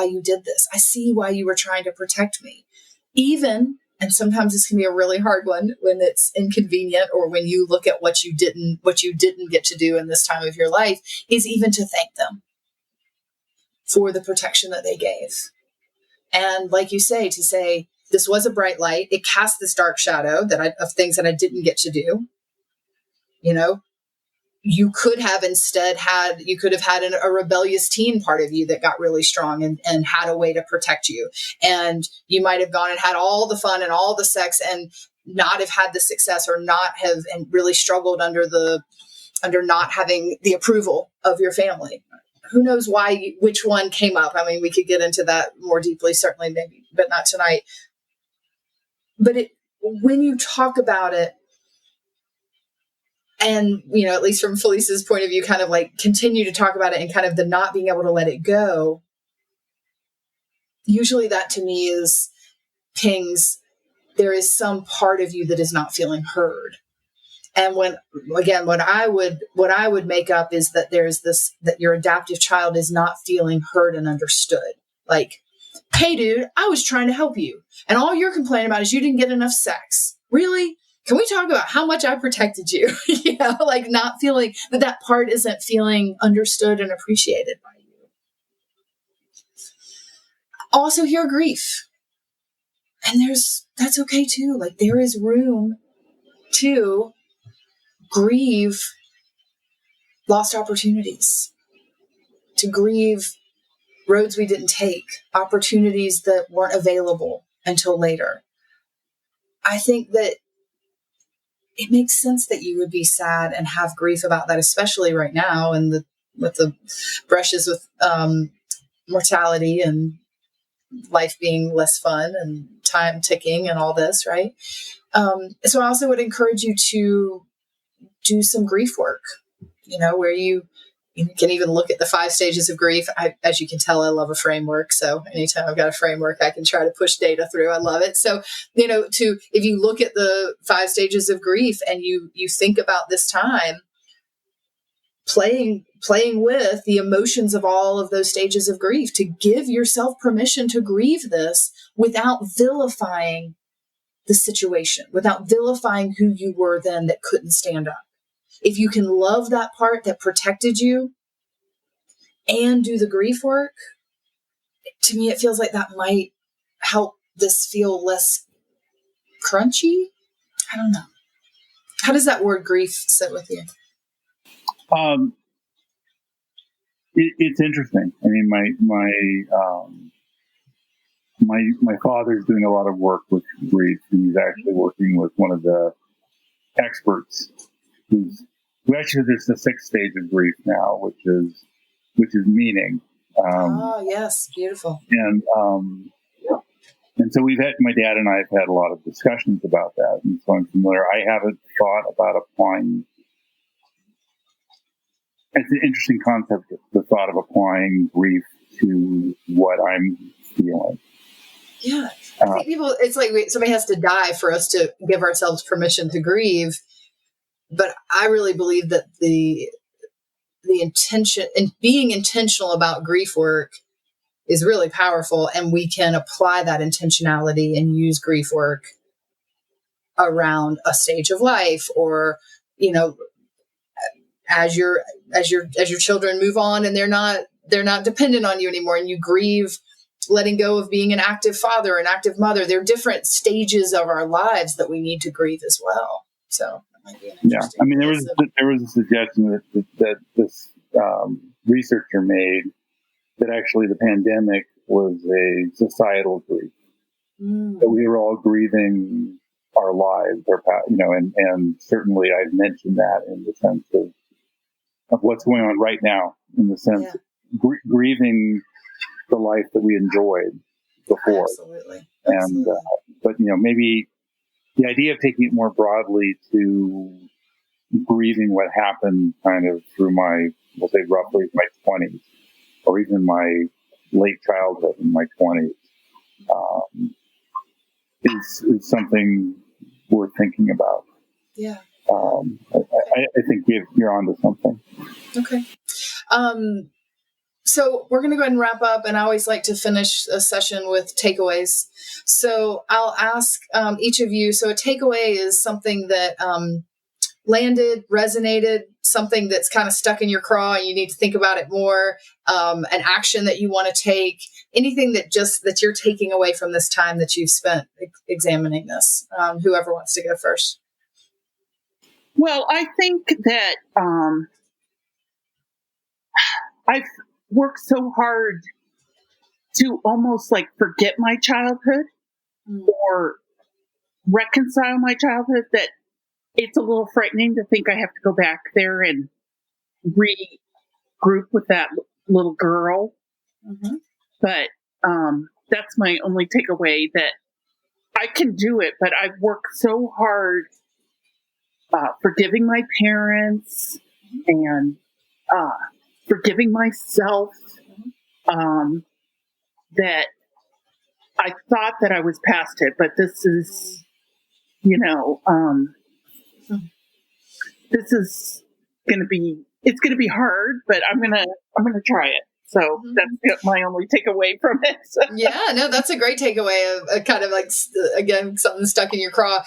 you did this. I see why you were trying to protect me. Even, and sometimes this can be a really hard one when it's inconvenient or when you look at what you didn't get to do in this time of your life, is even to thank them for the protection that they gave. And like you say, to say, this was a bright light. It cast this dark shadow of things that I didn't get to do. You could have had a rebellious teen part of you that got really strong and had a way to protect you. And you might have gone and had all the fun and all the sex and not have had the success or not have, and really struggled under not having the approval of your family. Who knows which one came up? I mean, we could get into that more deeply, certainly, maybe, but not tonight. But when you talk about it, and, at least from Felice's point of view, kind of like continue to talk about it and kind of the not being able to let it go. Usually that to me pings, there is some part of you that is not feeling heard. And what I would make up is that there's this, that your adaptive child is not feeling heard and understood. Like, hey dude, I was trying to help you. And all you're complaining about is you didn't get enough sex. Really? Can we talk about how much I protected you? Like not feeling that part isn't feeling understood and appreciated by you. Also hear grief. And that's okay too. Like there is room to grieve lost opportunities, to grieve roads we didn't take, opportunities that weren't available until later. I think that it makes sense that you would be sad and have grief about that, especially right now and with the brushes with mortality and life being less fun and time ticking and all this, right? So I also would encourage you to do some grief work, where you can even look at the 5 stages of grief. As you can tell, I love a framework. So anytime I've got a framework, I can try to push data through. I love it. So, if you look at the 5 stages of grief and you think about this time, playing with the emotions of all of those stages of grief, to give yourself permission to grieve this without vilifying the situation, without vilifying who you were then that couldn't stand up. If you can love that part that protected you and do the grief work, to me, it feels like that might help this feel less crunchy. I don't know. How does that word grief sit with you? It's interesting. I mean, my father's doing a lot of work with grief, and he's actually working with one of the experts who actually, there's the 6th stage of grief now, which is meaning. Yes, beautiful. And so my dad and I have had a lot of discussions about that, and so I'm familiar. I haven't thought about applying. It's an interesting concept, the thought of applying grief to what I'm feeling. Yeah. I think people, it's like somebody has to die for us to give ourselves permission to grieve. But I really believe that the intention and being intentional about grief work is really powerful. And we can apply that intentionality and use grief work around a stage of life, or, as your children move on and they're not dependent on you anymore, and you grieve letting go of being an active father, an active mother. There are different stages of our lives that we need to grieve as well. So that might be an interesting. I mean, there was a suggestion that this researcher made that actually the pandemic was a societal grief, that we were all grieving our lives, and certainly I've mentioned that in the sense of what's going on right now, in the sense of grieving the life that we enjoyed before. Absolutely. And, but, maybe the idea of taking it more broadly to grieving what happened kind of through we'll say roughly my 20s, or even my late childhood in my 20s, is something worth thinking about. Yeah. I think you're onto something. Okay. So we're going to go ahead and wrap up, and I always like to finish a session with takeaways. So I'll ask each of you. So a takeaway is something that landed, resonated, something that's kind of stuck in your craw and you need to think about it more, an action that you want to take, anything that you're taking away from this time that you've spent examining this. Whoever wants to go first. Well, I think that I've worked so hard to almost like forget my childhood or reconcile my childhood that it's a little frightening to think I have to go back there and regroup with that little girl. Mm-hmm. But that's my only takeaway, that I can do it, but I've worked so hard forgiving my parents and forgiving myself, that I thought that I was past it, but this is, this is it's going to be hard, but I'm going to try it. So that's my only takeaway from it. Yeah, no, that's a great takeaway of kind of like, again, something stuck in your craw.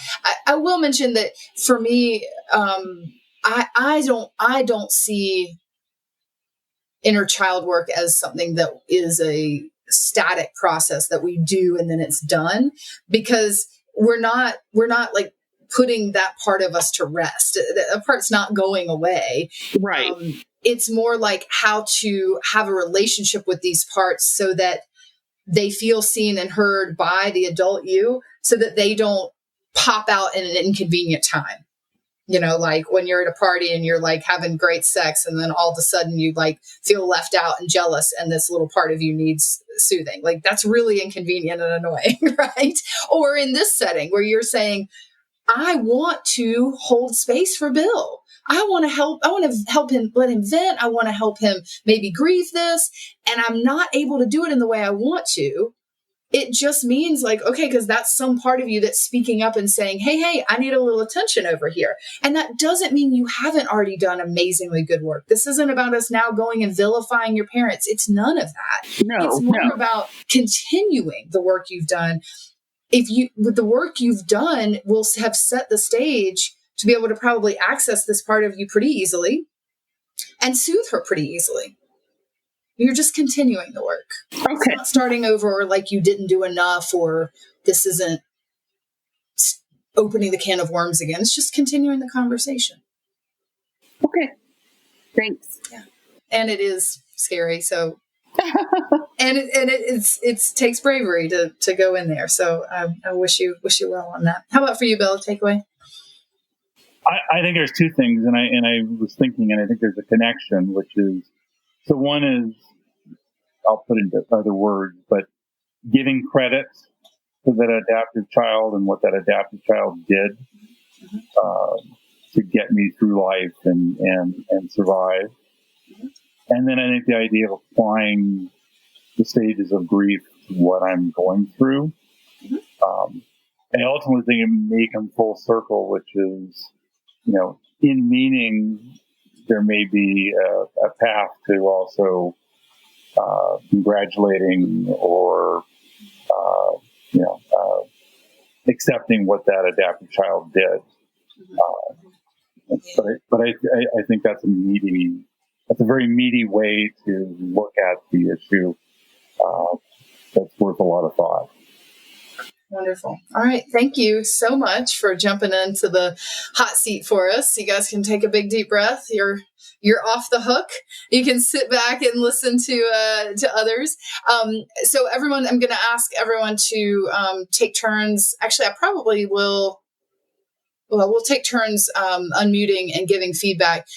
I will mention that for me, I don't see inner child work as something that is a static process that we do and then it's done, because we're not like putting that part of us to rest. That part's not going away. Right. It's more like how to have a relationship with these parts so that they feel seen and heard by the adult you, so that they don't pop out in an inconvenient time. Like when you're at a party and you're like having great sex, and then all of a sudden you like feel left out and jealous, and this little part of you needs soothing. Like that's really inconvenient and annoying, right? Or in this setting where you're saying, I want to hold space for Bill. I want to help him, let him vent. I want to help him maybe grieve this. And I'm not able to do it in the way I want to. It just means like, okay, because that's some part of you that's speaking up and saying, hey, I need a little attention over here. And that doesn't mean you haven't already done amazingly good work. This isn't about us now going and vilifying your parents. It's none of that. No, it's more about continuing the work you've done. With the work you've done will have set the stage to be able to probably access this part of you pretty easily and soothe her pretty easily. You're just continuing the work. Okay. It's not starting over like you didn't do enough, or this isn't opening the can of worms again. It's just continuing the conversation. Okay. Thanks. Yeah. And it is scary. So And it takes bravery to go in there. So I wish you well on that. How about for you, Bill? Takeaway? I think there's two things, and I was thinking, and I think there's a connection, which is, so one is, I'll put it into other words, but giving credit to that adaptive child and what that adaptive child did to get me through life and survive. And then I think the idea of applying the stages of grief to what I'm going through. And ultimately think it may come full circle, which is, in meaning, there may be a path to also congratulating or, accepting what that adaptive child did. But I think that's a very meaty way to look at the issue. That's worth a lot of thought. Wonderful. All right. Thank you so much for jumping into the hot seat for us. You guys can take a big deep breath. You're off the hook. You can sit back and listen to others. So everyone, I'm going to ask everyone to take turns. Actually, I probably will. Well, we'll take turns unmuting and giving feedback.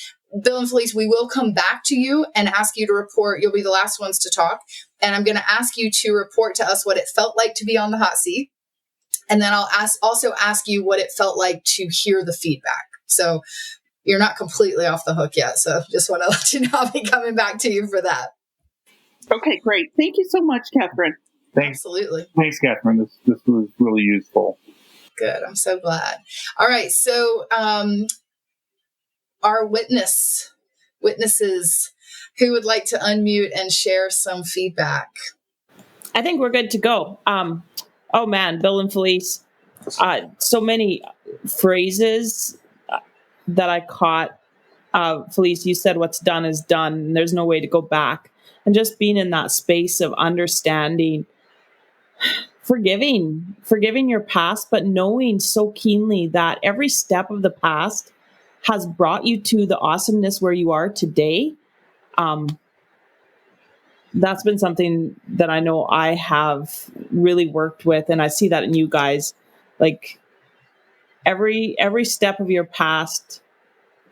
Bill and Felice, we will come back to you and ask you to report. You'll be the last ones to talk. And I'm going to ask you to report to us what it felt like to be on the hot seat. And then I'll also ask you what it felt like to hear the feedback. So you're not completely off the hook yet. So just want to let you know I'll be coming back to you for that. Okay, great. Thank you so much, Catherine. Thanks. Absolutely. Thanks, Catherine. This was really useful. Good. I'm so glad. All right. So our witnesses who would like to unmute and share some feedback. I think we're good to go. Oh man, Bill and Felice, so many phrases that I caught. Felice, you said what's done is done, and there's no way to go back. And just being in that space of understanding, forgiving your past, but knowing so keenly that every step of the past has brought you to the awesomeness where you are today. That's been something that I know I have really worked with, and I see that in you guys. Like every step of your past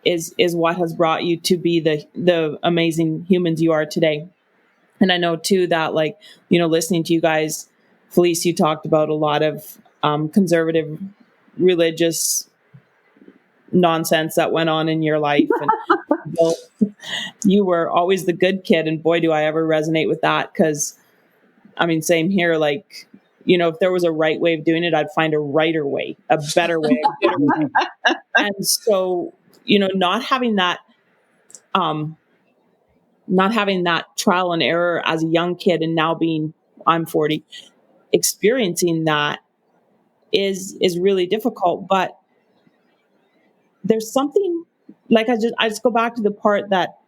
is what has brought you to be the amazing humans you are today. And I know too that, like, listening to you guys, Felice, you talked about a lot of conservative religious nonsense that went on in your life, and Bill, you were always the good kid, and boy, do I ever resonate with that. Because same here. Like, if there was a right way of doing it, I'd find a righter way, a better way, a better way. And so, not having that trial and error as a young kid, and now I'm 40, experiencing that is really difficult. But there's something, like, I just go back to the part that,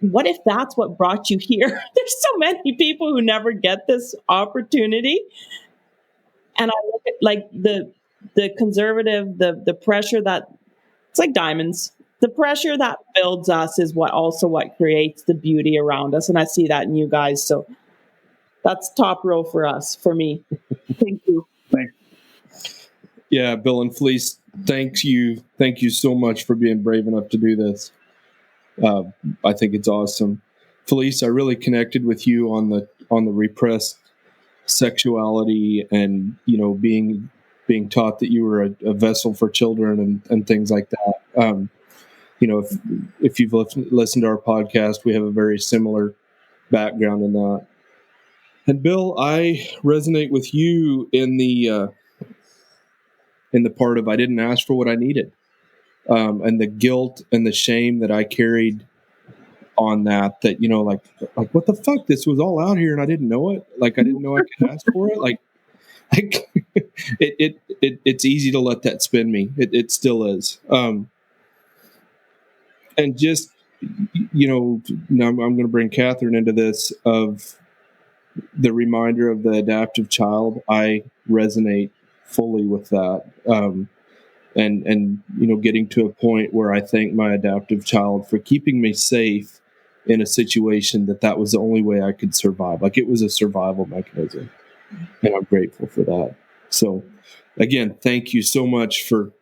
what if that's what brought you here? There's so many people who never get this opportunity. And I look at, like, the conservative, the pressure that, it's like diamonds. The pressure that builds us is what creates the beauty around us. And I see that in you guys. So that's top row for us, for me. Thank you. Thanks. Yeah, Bill and Felice, thank you so much for being brave enough to do this. I think it's awesome. Felice, I really connected with you on the repressed sexuality and, being taught that you were a vessel for children and things like that. If you've listened to our podcast, we have a very similar background in that. And Bill, I resonate with you in the part of, I didn't ask for what I needed. And the guilt and the shame that I carried on that, like what the fuck, this was all out here and I didn't know it. Like, I didn't know I could ask for it. Like it's easy to let that spin me. It still is. And just, now I'm going to bring Catherine into this, of the reminder of the adaptive child. I resonate fully with that. And getting to a point where I thank my adaptive child for keeping me safe in a situation that was the only way I could survive. Like, it was a survival mechanism, and I'm grateful for that. So again, thank you so much for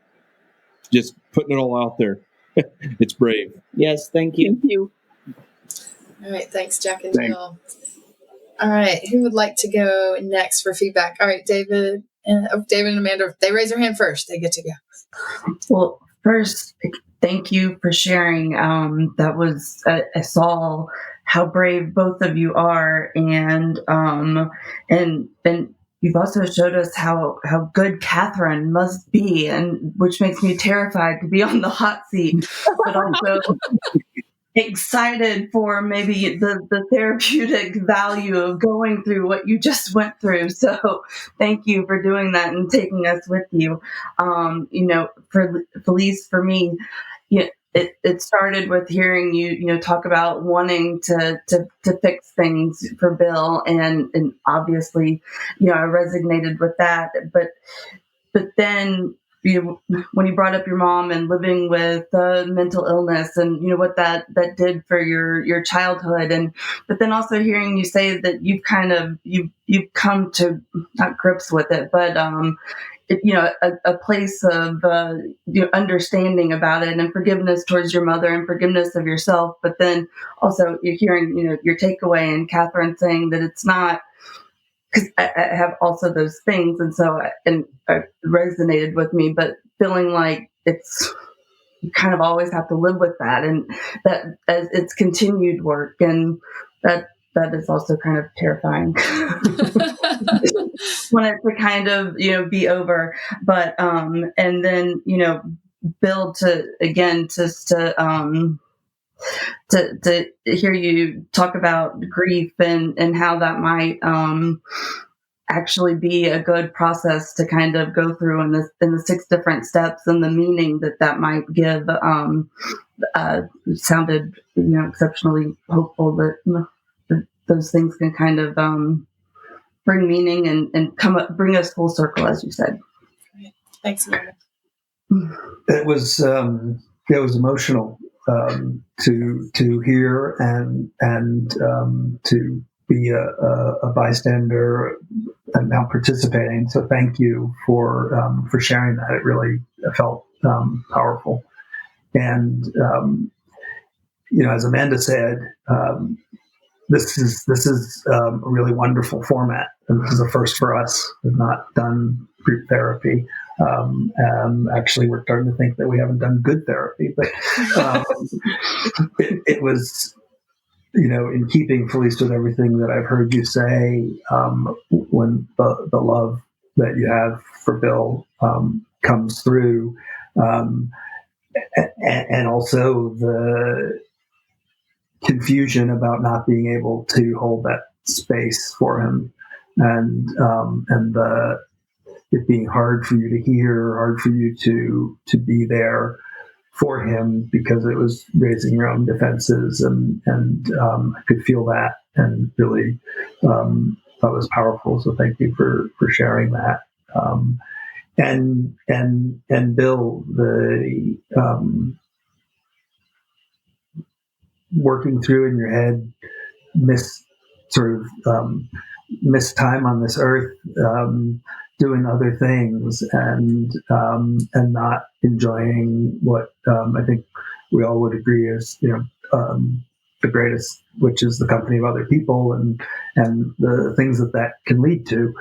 just putting it all out there. It's brave. Yes, thank you. Thank you. All right. Thanks, Jack and Jill. All right. Who would like to go next for feedback? All right, David and Amanda. They raise their hand first. They get to go. Well, first, thank you for sharing. That was I saw how brave both of you are, and you've also showed us how good Catherine must be, and which makes me terrified to be on the hot seat, but also excited for maybe the therapeutic value of going through what you just went through. So thank you for doing that and taking us with you. For Felice, for me, it started with hearing you talk about wanting to fix things for Bill, and obviously, I resonated with that. But then, when you brought up your mom and living with mental illness, and what that did for your childhood, but then also hearing you say that you've come to not grips with it, but a place of understanding about it, and forgiveness towards your mother and forgiveness of yourself. But then also you're hearing your takeaway, and Catherine saying that it's not, because I have also those things, and so it resonated with me, but feeling like you kind of always have to live with that, and that as it's continued work, and that is also kind of terrifying. Want it to kind of be over, but and then Bill, to hear you talk about grief and how that might actually be a good process to kind of go through in the 6 different steps, and the meaning that might give sounded exceptionally hopeful that those things can kind of bring meaning and bring us full circle, as you said. Thanks, Amanda. It was emotional to hear and to be a bystander and now participating. So thank you for sharing that. It really felt powerful. And as Amanda said, this is a really wonderful format. And this is a first for us. We've not done group therapy. Actually, we're starting to think that we haven't done good therapy, but it was, in keeping, Felice, with everything that I've heard you say, when the love that you have for Bill comes through, and also the confusion about not being able to hold that space for him, and it being hard for you to hear, hard for you to be there for him, because it was raising your own defenses, and I could feel that, and really that was powerful. So thank you for sharing that. And Bill, the working through in your head, miss time on this earth, doing other things, and not enjoying what I think we all would agree is the greatest, which is the company of other people, and the things that can lead to.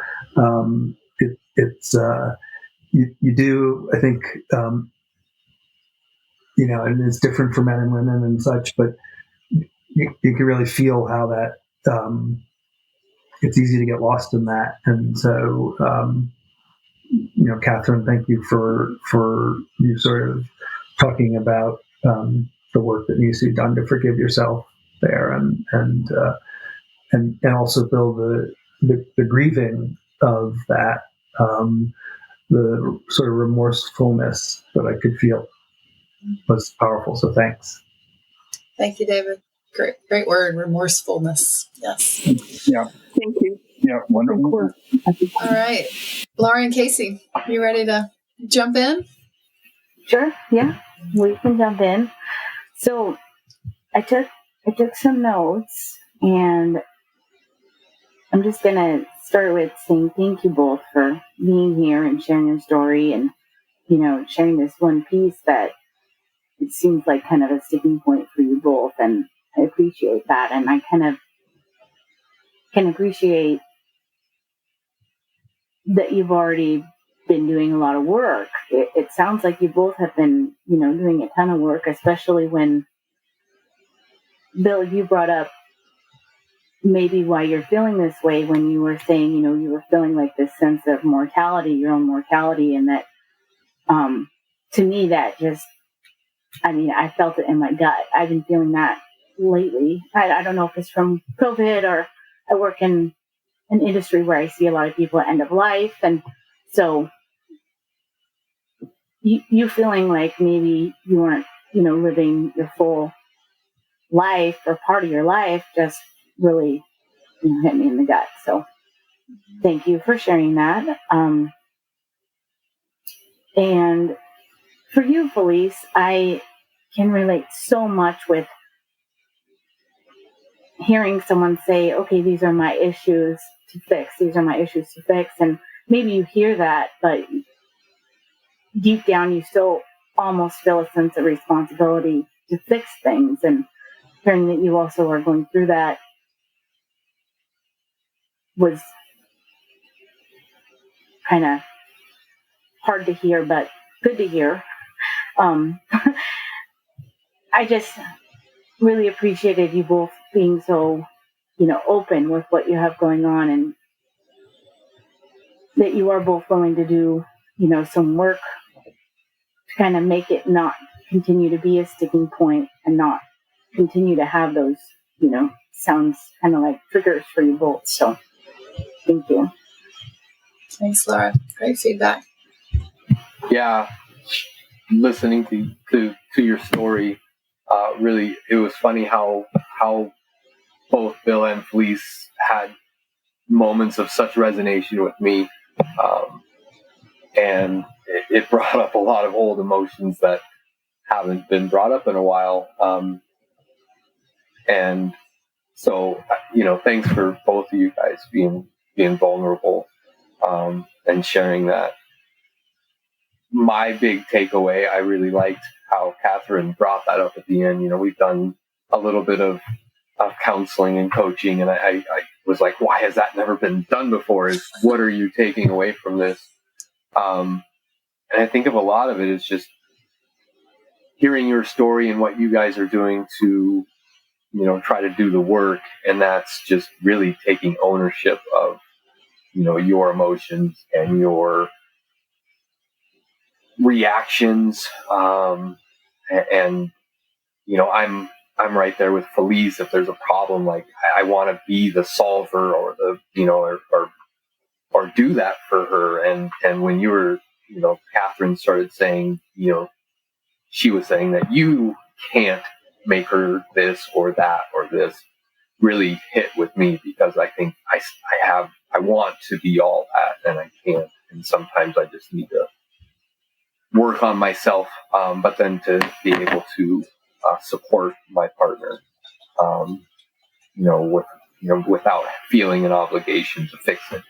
You do, I think, and it's different for men and women and such, but you can really feel how that it's easy to get lost in that. And so, Catherine, thank you for you sort of talking about the work that needs to be done to forgive yourself there, and also Bill, the grieving of that, the sort of remorsefulness that I could feel was powerful. So thanks. Thank you, David. Great word, remorsefulness. Yes. Yeah. Thank you. Yeah. Wonderful. All right. Laura and Casey, you ready to jump in? Sure. Yeah, we can jump in. So I took I took some notes, and I'm just going to start with saying thank you both for being here and sharing your story and, sharing this one piece that it seems like kind of a sticking point for you both. And I appreciate that. And I kind of can appreciate that you've already been doing a lot of work. It sounds like you both have been, doing a ton of work, especially when, Bill, you brought up maybe why you're feeling this way when you were saying, you were feeling like this sense of mortality, your own mortality. And that, to me, that just, I felt it in my gut. I've been feeling that lately. I don't know if it's from COVID or I work in an industry where I see a lot of people at end of life. And so you feeling like maybe you weren't, living your full life or part of your life just really hit me in the gut. So thank you for sharing that. And for you, Felice, I can relate so much with hearing someone say, okay, these are my issues to fix. These are my issues to fix. And maybe you hear that, but deep down, you still almost feel a sense of responsibility to fix things. And hearing that you also are going through that was kind of hard to hear, but good to hear. I just really appreciated you both being so, open with what you have going on, and that you are both willing to do, some work to kind of make it not continue to be a sticking point and not continue to have those, sounds kind of like triggers for you both. So thank you. Thanks, Laura. Great feedback. Yeah, listening to your story, really, it was funny how both Bill and Felice had moments of such resonance with me, and it brought up a lot of old emotions that haven't been brought up in a while, and so thanks for both of you guys being vulnerable, and sharing that. My big takeaway, I really liked how Catherine brought that up at the end. We've done a little bit of counseling and coaching, and I was like, why has that never been done before? What are you taking away from this? And I think of a lot of it is just hearing your story and what you guys are doing to, try to do the work. And that's just really taking ownership of, your emotions and your reactions. And I'm right there with Felice. If there's a problem, like I want to be the solver or the, or do that for her. And when you were, Catherine started saying, she was saying that you can't make her this or that or this, really hit with me, because I think I want to be all that and I can't. And sometimes I just need to work on myself, but then to be able to support my partner, without feeling an obligation to fix it.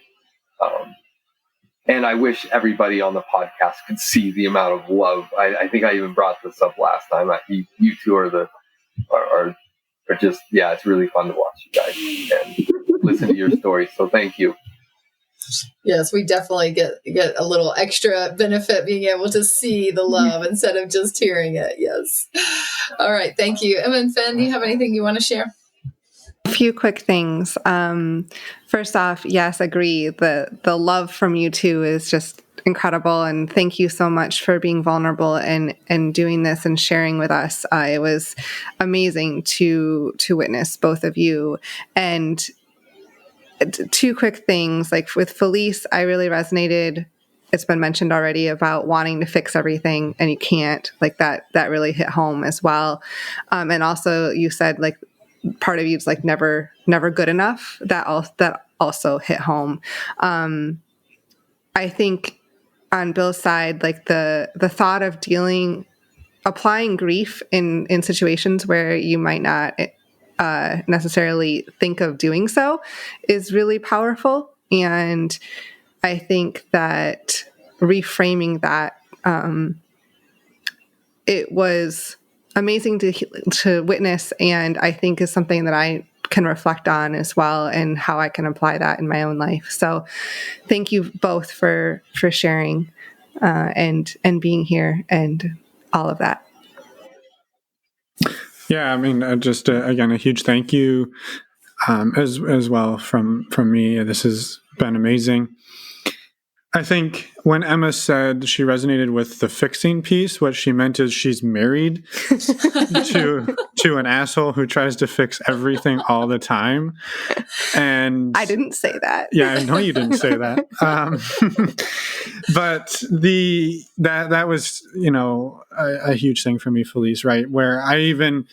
And I wish everybody on the podcast could see the amount of love. I think I even brought this up last time. You two are just, yeah, it's really fun to watch you guys and listen to your stories. So thank you. Yes, we definitely get a little extra benefit being able to see the love instead of just hearing it. Yes. All right. Thank you. Emma and Fen, do you have anything you want to share? A few quick things. First off, yes, agree. The love from you two is just incredible. And thank you so much for being vulnerable and doing this and sharing with us. It was amazing to witness both of you. And two quick things, like with Felice, I really resonated. It's been mentioned already about wanting to fix everything and you can't, like that really hit home as well. And also you said like part of you is like never good enough. That also hit home. I think on Bill's side, like the thought of applying grief in situations where you might not necessarily think of doing so is really powerful. And I think that reframing that, it was amazing to witness, and I think is something that I can reflect on as well, and how I can apply that in my own life. So thank you both for sharing and being here and all of that. Yeah, I mean, just again, a huge thank you as well from me. This has been amazing. I think when Emma said she resonated with the fixing piece, what she meant is she's married to an asshole who tries to fix everything all the time. And I didn't say that. Yeah, I know you didn't say that. But that was, a huge thing for me, Felice, right? Where I even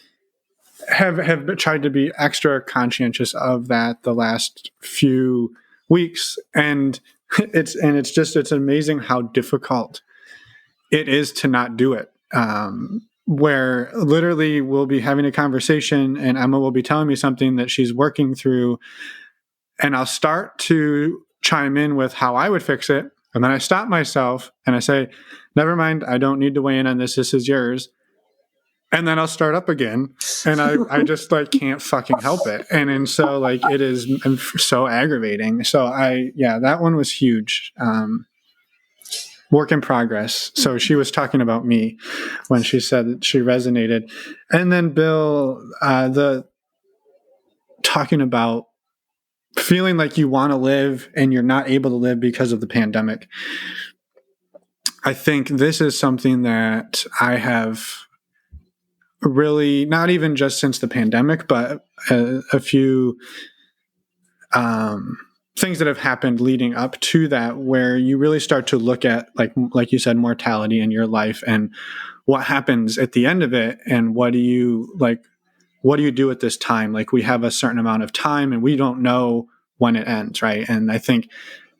have tried to be extra conscientious of that the last few weeks, and it's amazing how difficult it is to not do it. Where literally we'll be having a conversation and Emma will be telling me something that she's working through, and I'll start to chime in with how I would fix it, and then I stop myself and I say, never mind, I don't need to weigh in on this is yours. And then I'll start up again, and I just can't fucking help it. And so it is so aggravating. So that one was huge. Work in progress. So she was talking about me when she said that she resonated. And then Bill, talking about feeling like you want to live and you're not able to live because of the pandemic. I think this is something that I have really, not even just since the pandemic, but a few things that have happened leading up to that, where you really start to look at, like you said, mortality in your life and what happens at the end of it, and what do you do at this time? We have a certain amount of time and we don't know when it ends, right? And I think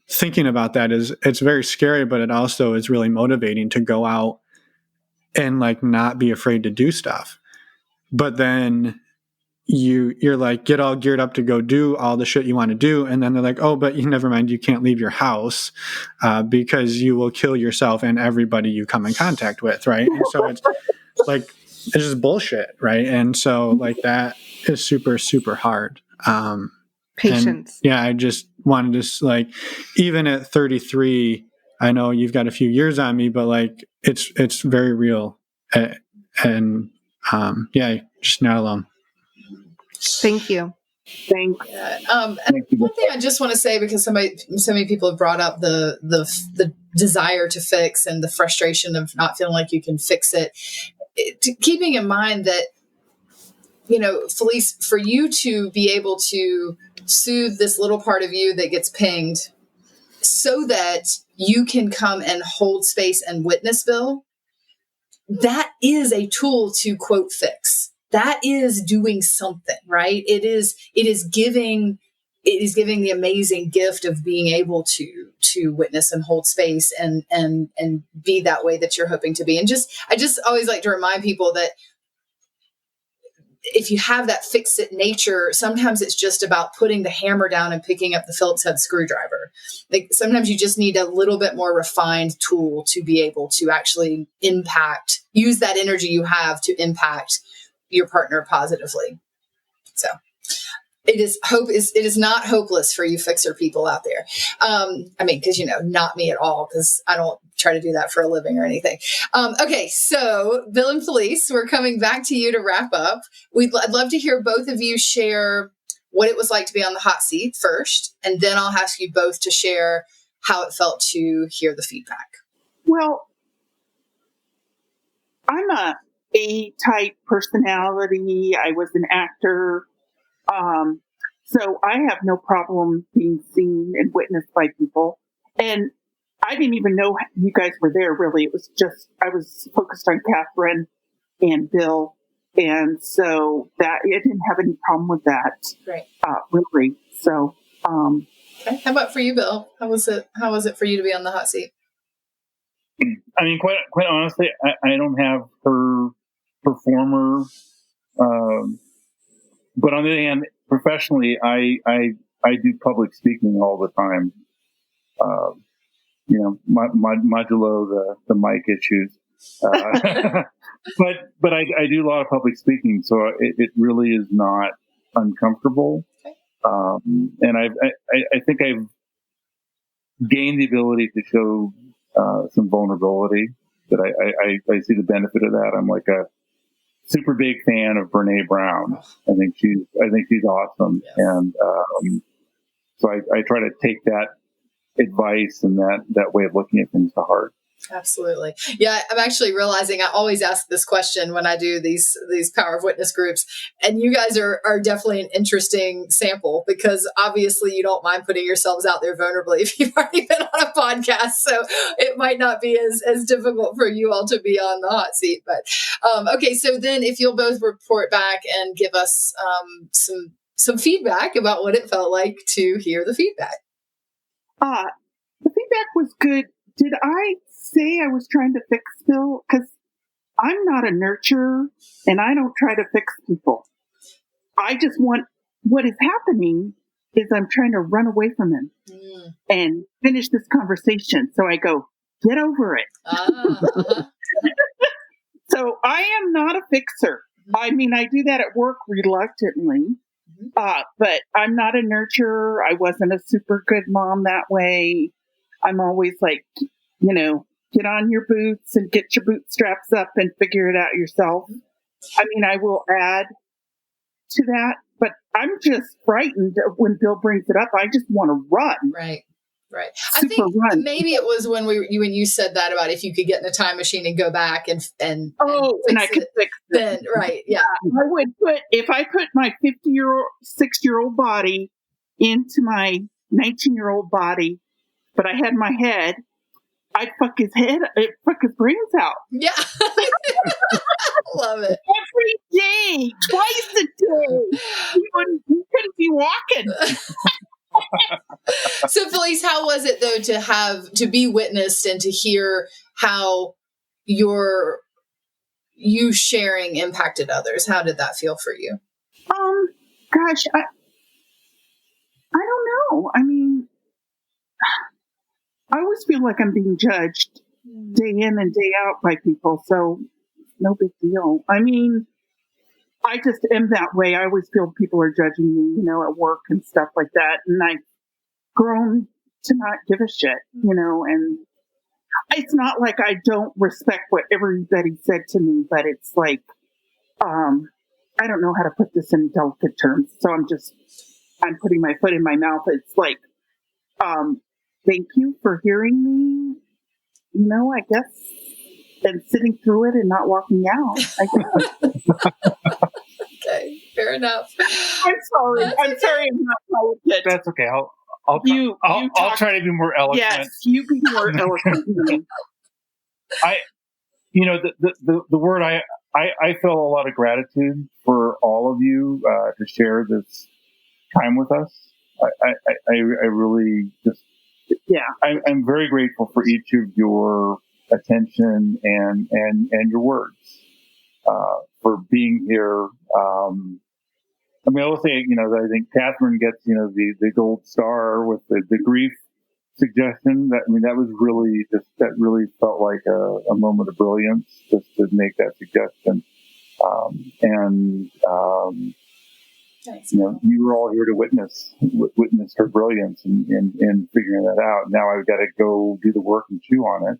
thinking about that it's very scary, but it also is really motivating to go out and not be afraid to do stuff. But then you're get all geared up to go do all the shit you want to do, and then they're like, oh, but never mind, you can't leave your house because you will kill yourself and everybody you come in contact with, right? And so it's just bullshit, right? And so that is super, super hard. Patience. I just wanted to even at 33, I know you've got a few years on me, but it's very real, and just not alone. Thank you. Thanks. One thing I just want to say, because so many people have brought up the desire to fix and the frustration of not feeling like you can fix it, keeping in mind that, Felice, for you to be able to soothe this little part of you that gets pinged so that you can come and hold space and witness, Bill, that is a tool to quote fix. That is doing something, right? It is giving the amazing gift of being able to witness and hold space and be that way that you're hoping to be. And I just always like to remind people that if you have that fix-it nature, sometimes it's just about putting the hammer down and picking up the Phillips head screwdriver. Sometimes you just need a little bit more refined tool to be able to actually use that energy you have to impact your partner positively. So it is not hopeless for you fixer people out there. Because not me at all, because I don't try to do that for a living or anything. Okay, so Bill and Felice, we're coming back to you to wrap up. I'd love to hear both of you share what it was like to be on the hot seat first, and then I'll ask you both to share how it felt to hear the feedback. Well, I'm a A-type personality. I was an actor. So I have no problem being seen and witnessed by people. And I didn't even know you guys were there, really. It was just, I was focused on Catherine and Bill. And so I didn't have any problem with that. Right. Really. So, okay. How about for you, Bill? How was it for you to be on the hot seat? I mean, quite honestly, I don't have her performer but on the other hand, professionally, I do public speaking all the time. Modulo the mic issues. But I do a lot of public speaking, so it really is not uncomfortable. And I think I've gained the ability to show some vulnerability. That I see the benefit of that. I'm like a super big fan of Brene Brown. I think she's awesome, yes. And so I try to take that advice and that way of looking at things to heart. Absolutely. Yeah, I'm actually realizing I always ask this question when I do these Power of Witness groups. And you guys are definitely an interesting sample, because obviously you don't mind putting yourselves out there vulnerably if you've already been on a podcast. So it might not be as difficult for you all to be on the hot seat. But okay, so then if you'll both report back and give us some feedback about what it felt like to hear the feedback. The feedback was good. Did I say I was trying to fix Bill? Because I'm not a nurturer and I don't try to fix people. I just want, what is happening is I'm trying to run away from him and finish this conversation. So I go, get over it. So I am not a fixer. I mean, I do that at work reluctantly, but I'm not a nurturer. I wasn't a super good mom that way. I'm always like, get on your boots and get your bootstraps up and figure it out yourself. I mean, I will add to that, but I'm just frightened when Bill brings it up. I just want to run. Right. I think maybe it was when you said that about if you could get in a time machine and go back and I could fix it. Then, right. Yeah. I would if I put my 6-year-old body into my 19-year-old body, but I had my head, I'd fuck his brains out. Yeah. Love it. Every day, twice a day. He couldn't be walking. So Felice, how was it though to be witnessed and to hear how you sharing impacted others? How did that feel for you? Gosh, I don't know. I mean, I always feel like I'm being judged day in and day out by people, so no big deal. I mean, I just am that way. I always feel people are judging me, at work and stuff like that. And I've grown to not give a shit, and it's not like I don't respect what everybody said to me, but it's like, I don't know how to put this in delicate terms. So I'm putting my foot in my mouth. It's like, thank you for hearing me, I guess, and sitting through it and not walking out, I guess. Okay, fair enough. I'm sorry. I'm not delicate. That's okay. I'll try to be more eloquent. Yes, you be more eloquent than me. The word I feel a lot of gratitude for all of you to share this time with us. I really just, I'm very grateful for each of your attention and your words, for being here. I will say, that I think Catherine gets, the gold star with the grief suggestion. That was really that really felt like a moment of brilliance just to make that suggestion. Nice. You were all here to witness her brilliance in figuring that out. Now I've got to go do the work and chew on it.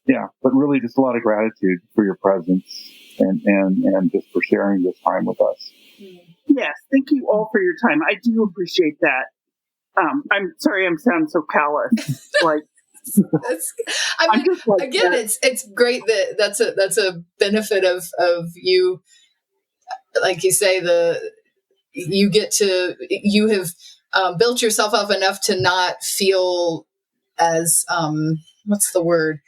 Yes. But really just a lot of gratitude for your presence and just for sharing this time with us. Yes. Thank you all for your time. I do appreciate that. I'm sorry I'm sounding so callous. It's great that's a benefit of you. Like you say, you have built yourself up enough to not feel as what's the word,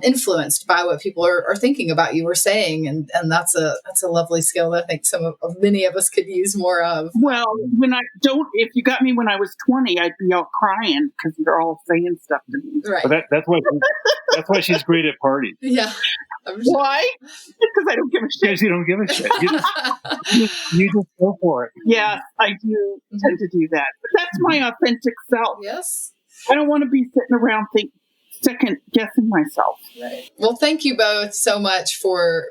influenced by what people are thinking about you or saying, and that's a lovely skill that I think many of us could use more of. Well, if you got me when I was 20, I'd be all crying because they're all saying stuff to me. Right. But that's why she's great at parties. Yeah. Why? Because I don't give a shit. Because you don't give a shit. You just go for it. Yeah, I do tend to do that. But that's my authentic self. Yes. I don't want to be sitting around second guessing myself. Right. Well, thank you both so much for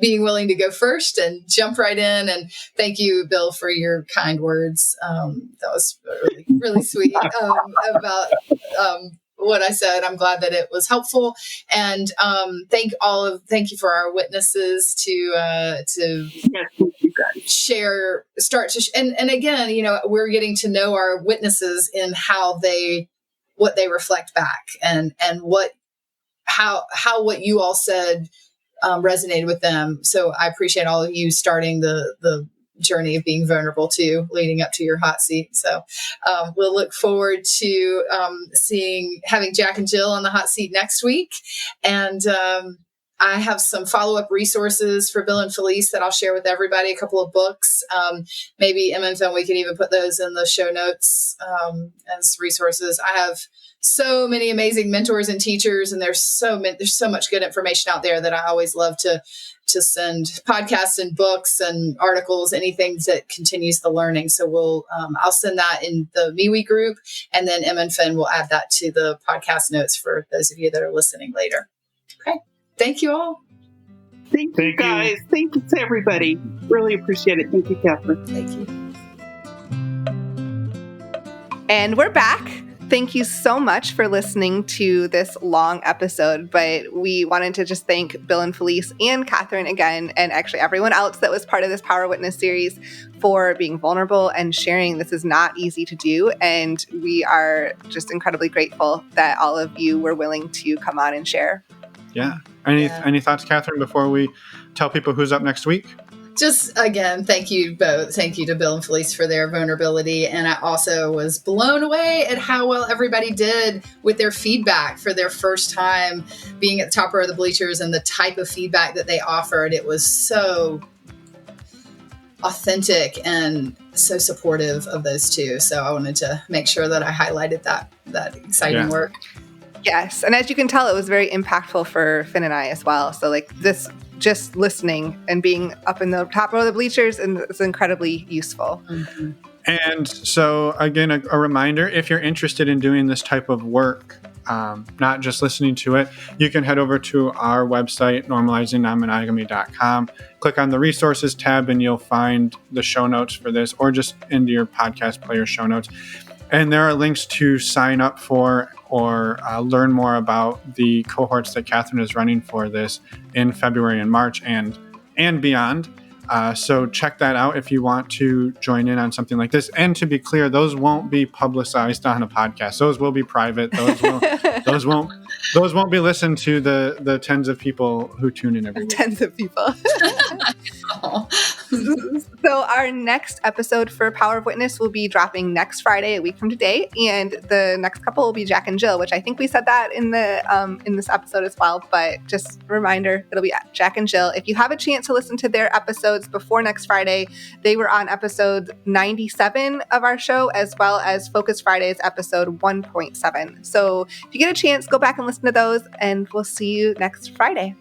being willing to go first and jump right in. And thank you, Bill, for your kind words. That was really, really sweet about what I said. I'm glad that it was helpful. And thank you for our witnesses to Yes, thank you guys. share, and again, we're getting to know our witnesses in what they reflect back and how what you all said resonated with them. So I appreciate all of you starting the journey of being vulnerable too, leading up to your hot seat. So we'll look forward to having Jack and Jill on the hot seat next week. And I have some follow-up resources for Bill and Felice that I'll share with everybody, a couple of books. Maybe Emma and Phil, we can even put those in the show notes as resources. I have so many amazing mentors and teachers, and there's so much good information out there that I always love to send podcasts and books and articles, anything that continues the learning. So I'll send that in the MeWe group, and then Emma and Finn will add that to the podcast notes for those of you that are listening later. Okay. Thank you all. Thank you, guys. Thank you to everybody. Really appreciate it. Thank you, Catherine. Thank you. And we're back. Thank you so much for listening to this long episode, but we wanted to just thank Bill and Felice and Catherine again, and actually everyone else that was part of this Power Witness series for being vulnerable and sharing. This is not easy to do, and we are just incredibly grateful that all of you were willing to come on and share. Yeah. Any thoughts, Catherine, before we tell people who's up next week? Just again, thank you both. Thank you to Bill and Felice for their vulnerability. And I also was blown away at how well everybody did with their feedback for their first time being at the top row of the bleachers and the type of feedback that they offered. It was so authentic and so supportive of those two. So I wanted to make sure that I highlighted that exciting work. Yes. And as you can tell, it was very impactful for Finn and I as well. So this, just listening and being up in the top row of the bleachers, and it's incredibly useful. Mm-hmm. And so again, a reminder, if you're interested in doing this type of work, not just listening to it, you can head over to our website, normalizingnonmonogamy.com, click on the resources tab, and you'll find the show notes for this, or just into your podcast player show notes. And there are links to sign up for or learn more about the cohorts that Catherine is running for this in February and March and beyond. So check that out if you want to join in on something like this. And to be clear, those won't be publicized on a podcast. Those will be private. Those won't be listened to the tens of people who tune in every week. Tens of people. So our next episode for Power of Witness will be dropping next Friday, a week from today, and the next couple will be Jack and Jill, which I think we said that in this episode as well. But just a reminder, it'll be Jack and Jill. If you have a chance to listen to their episodes before next Friday, they were on episode 97 of our show, as well as Focus Friday's episode 1.7. So if you get a chance, go back and listen to those, and we'll see you next Friday.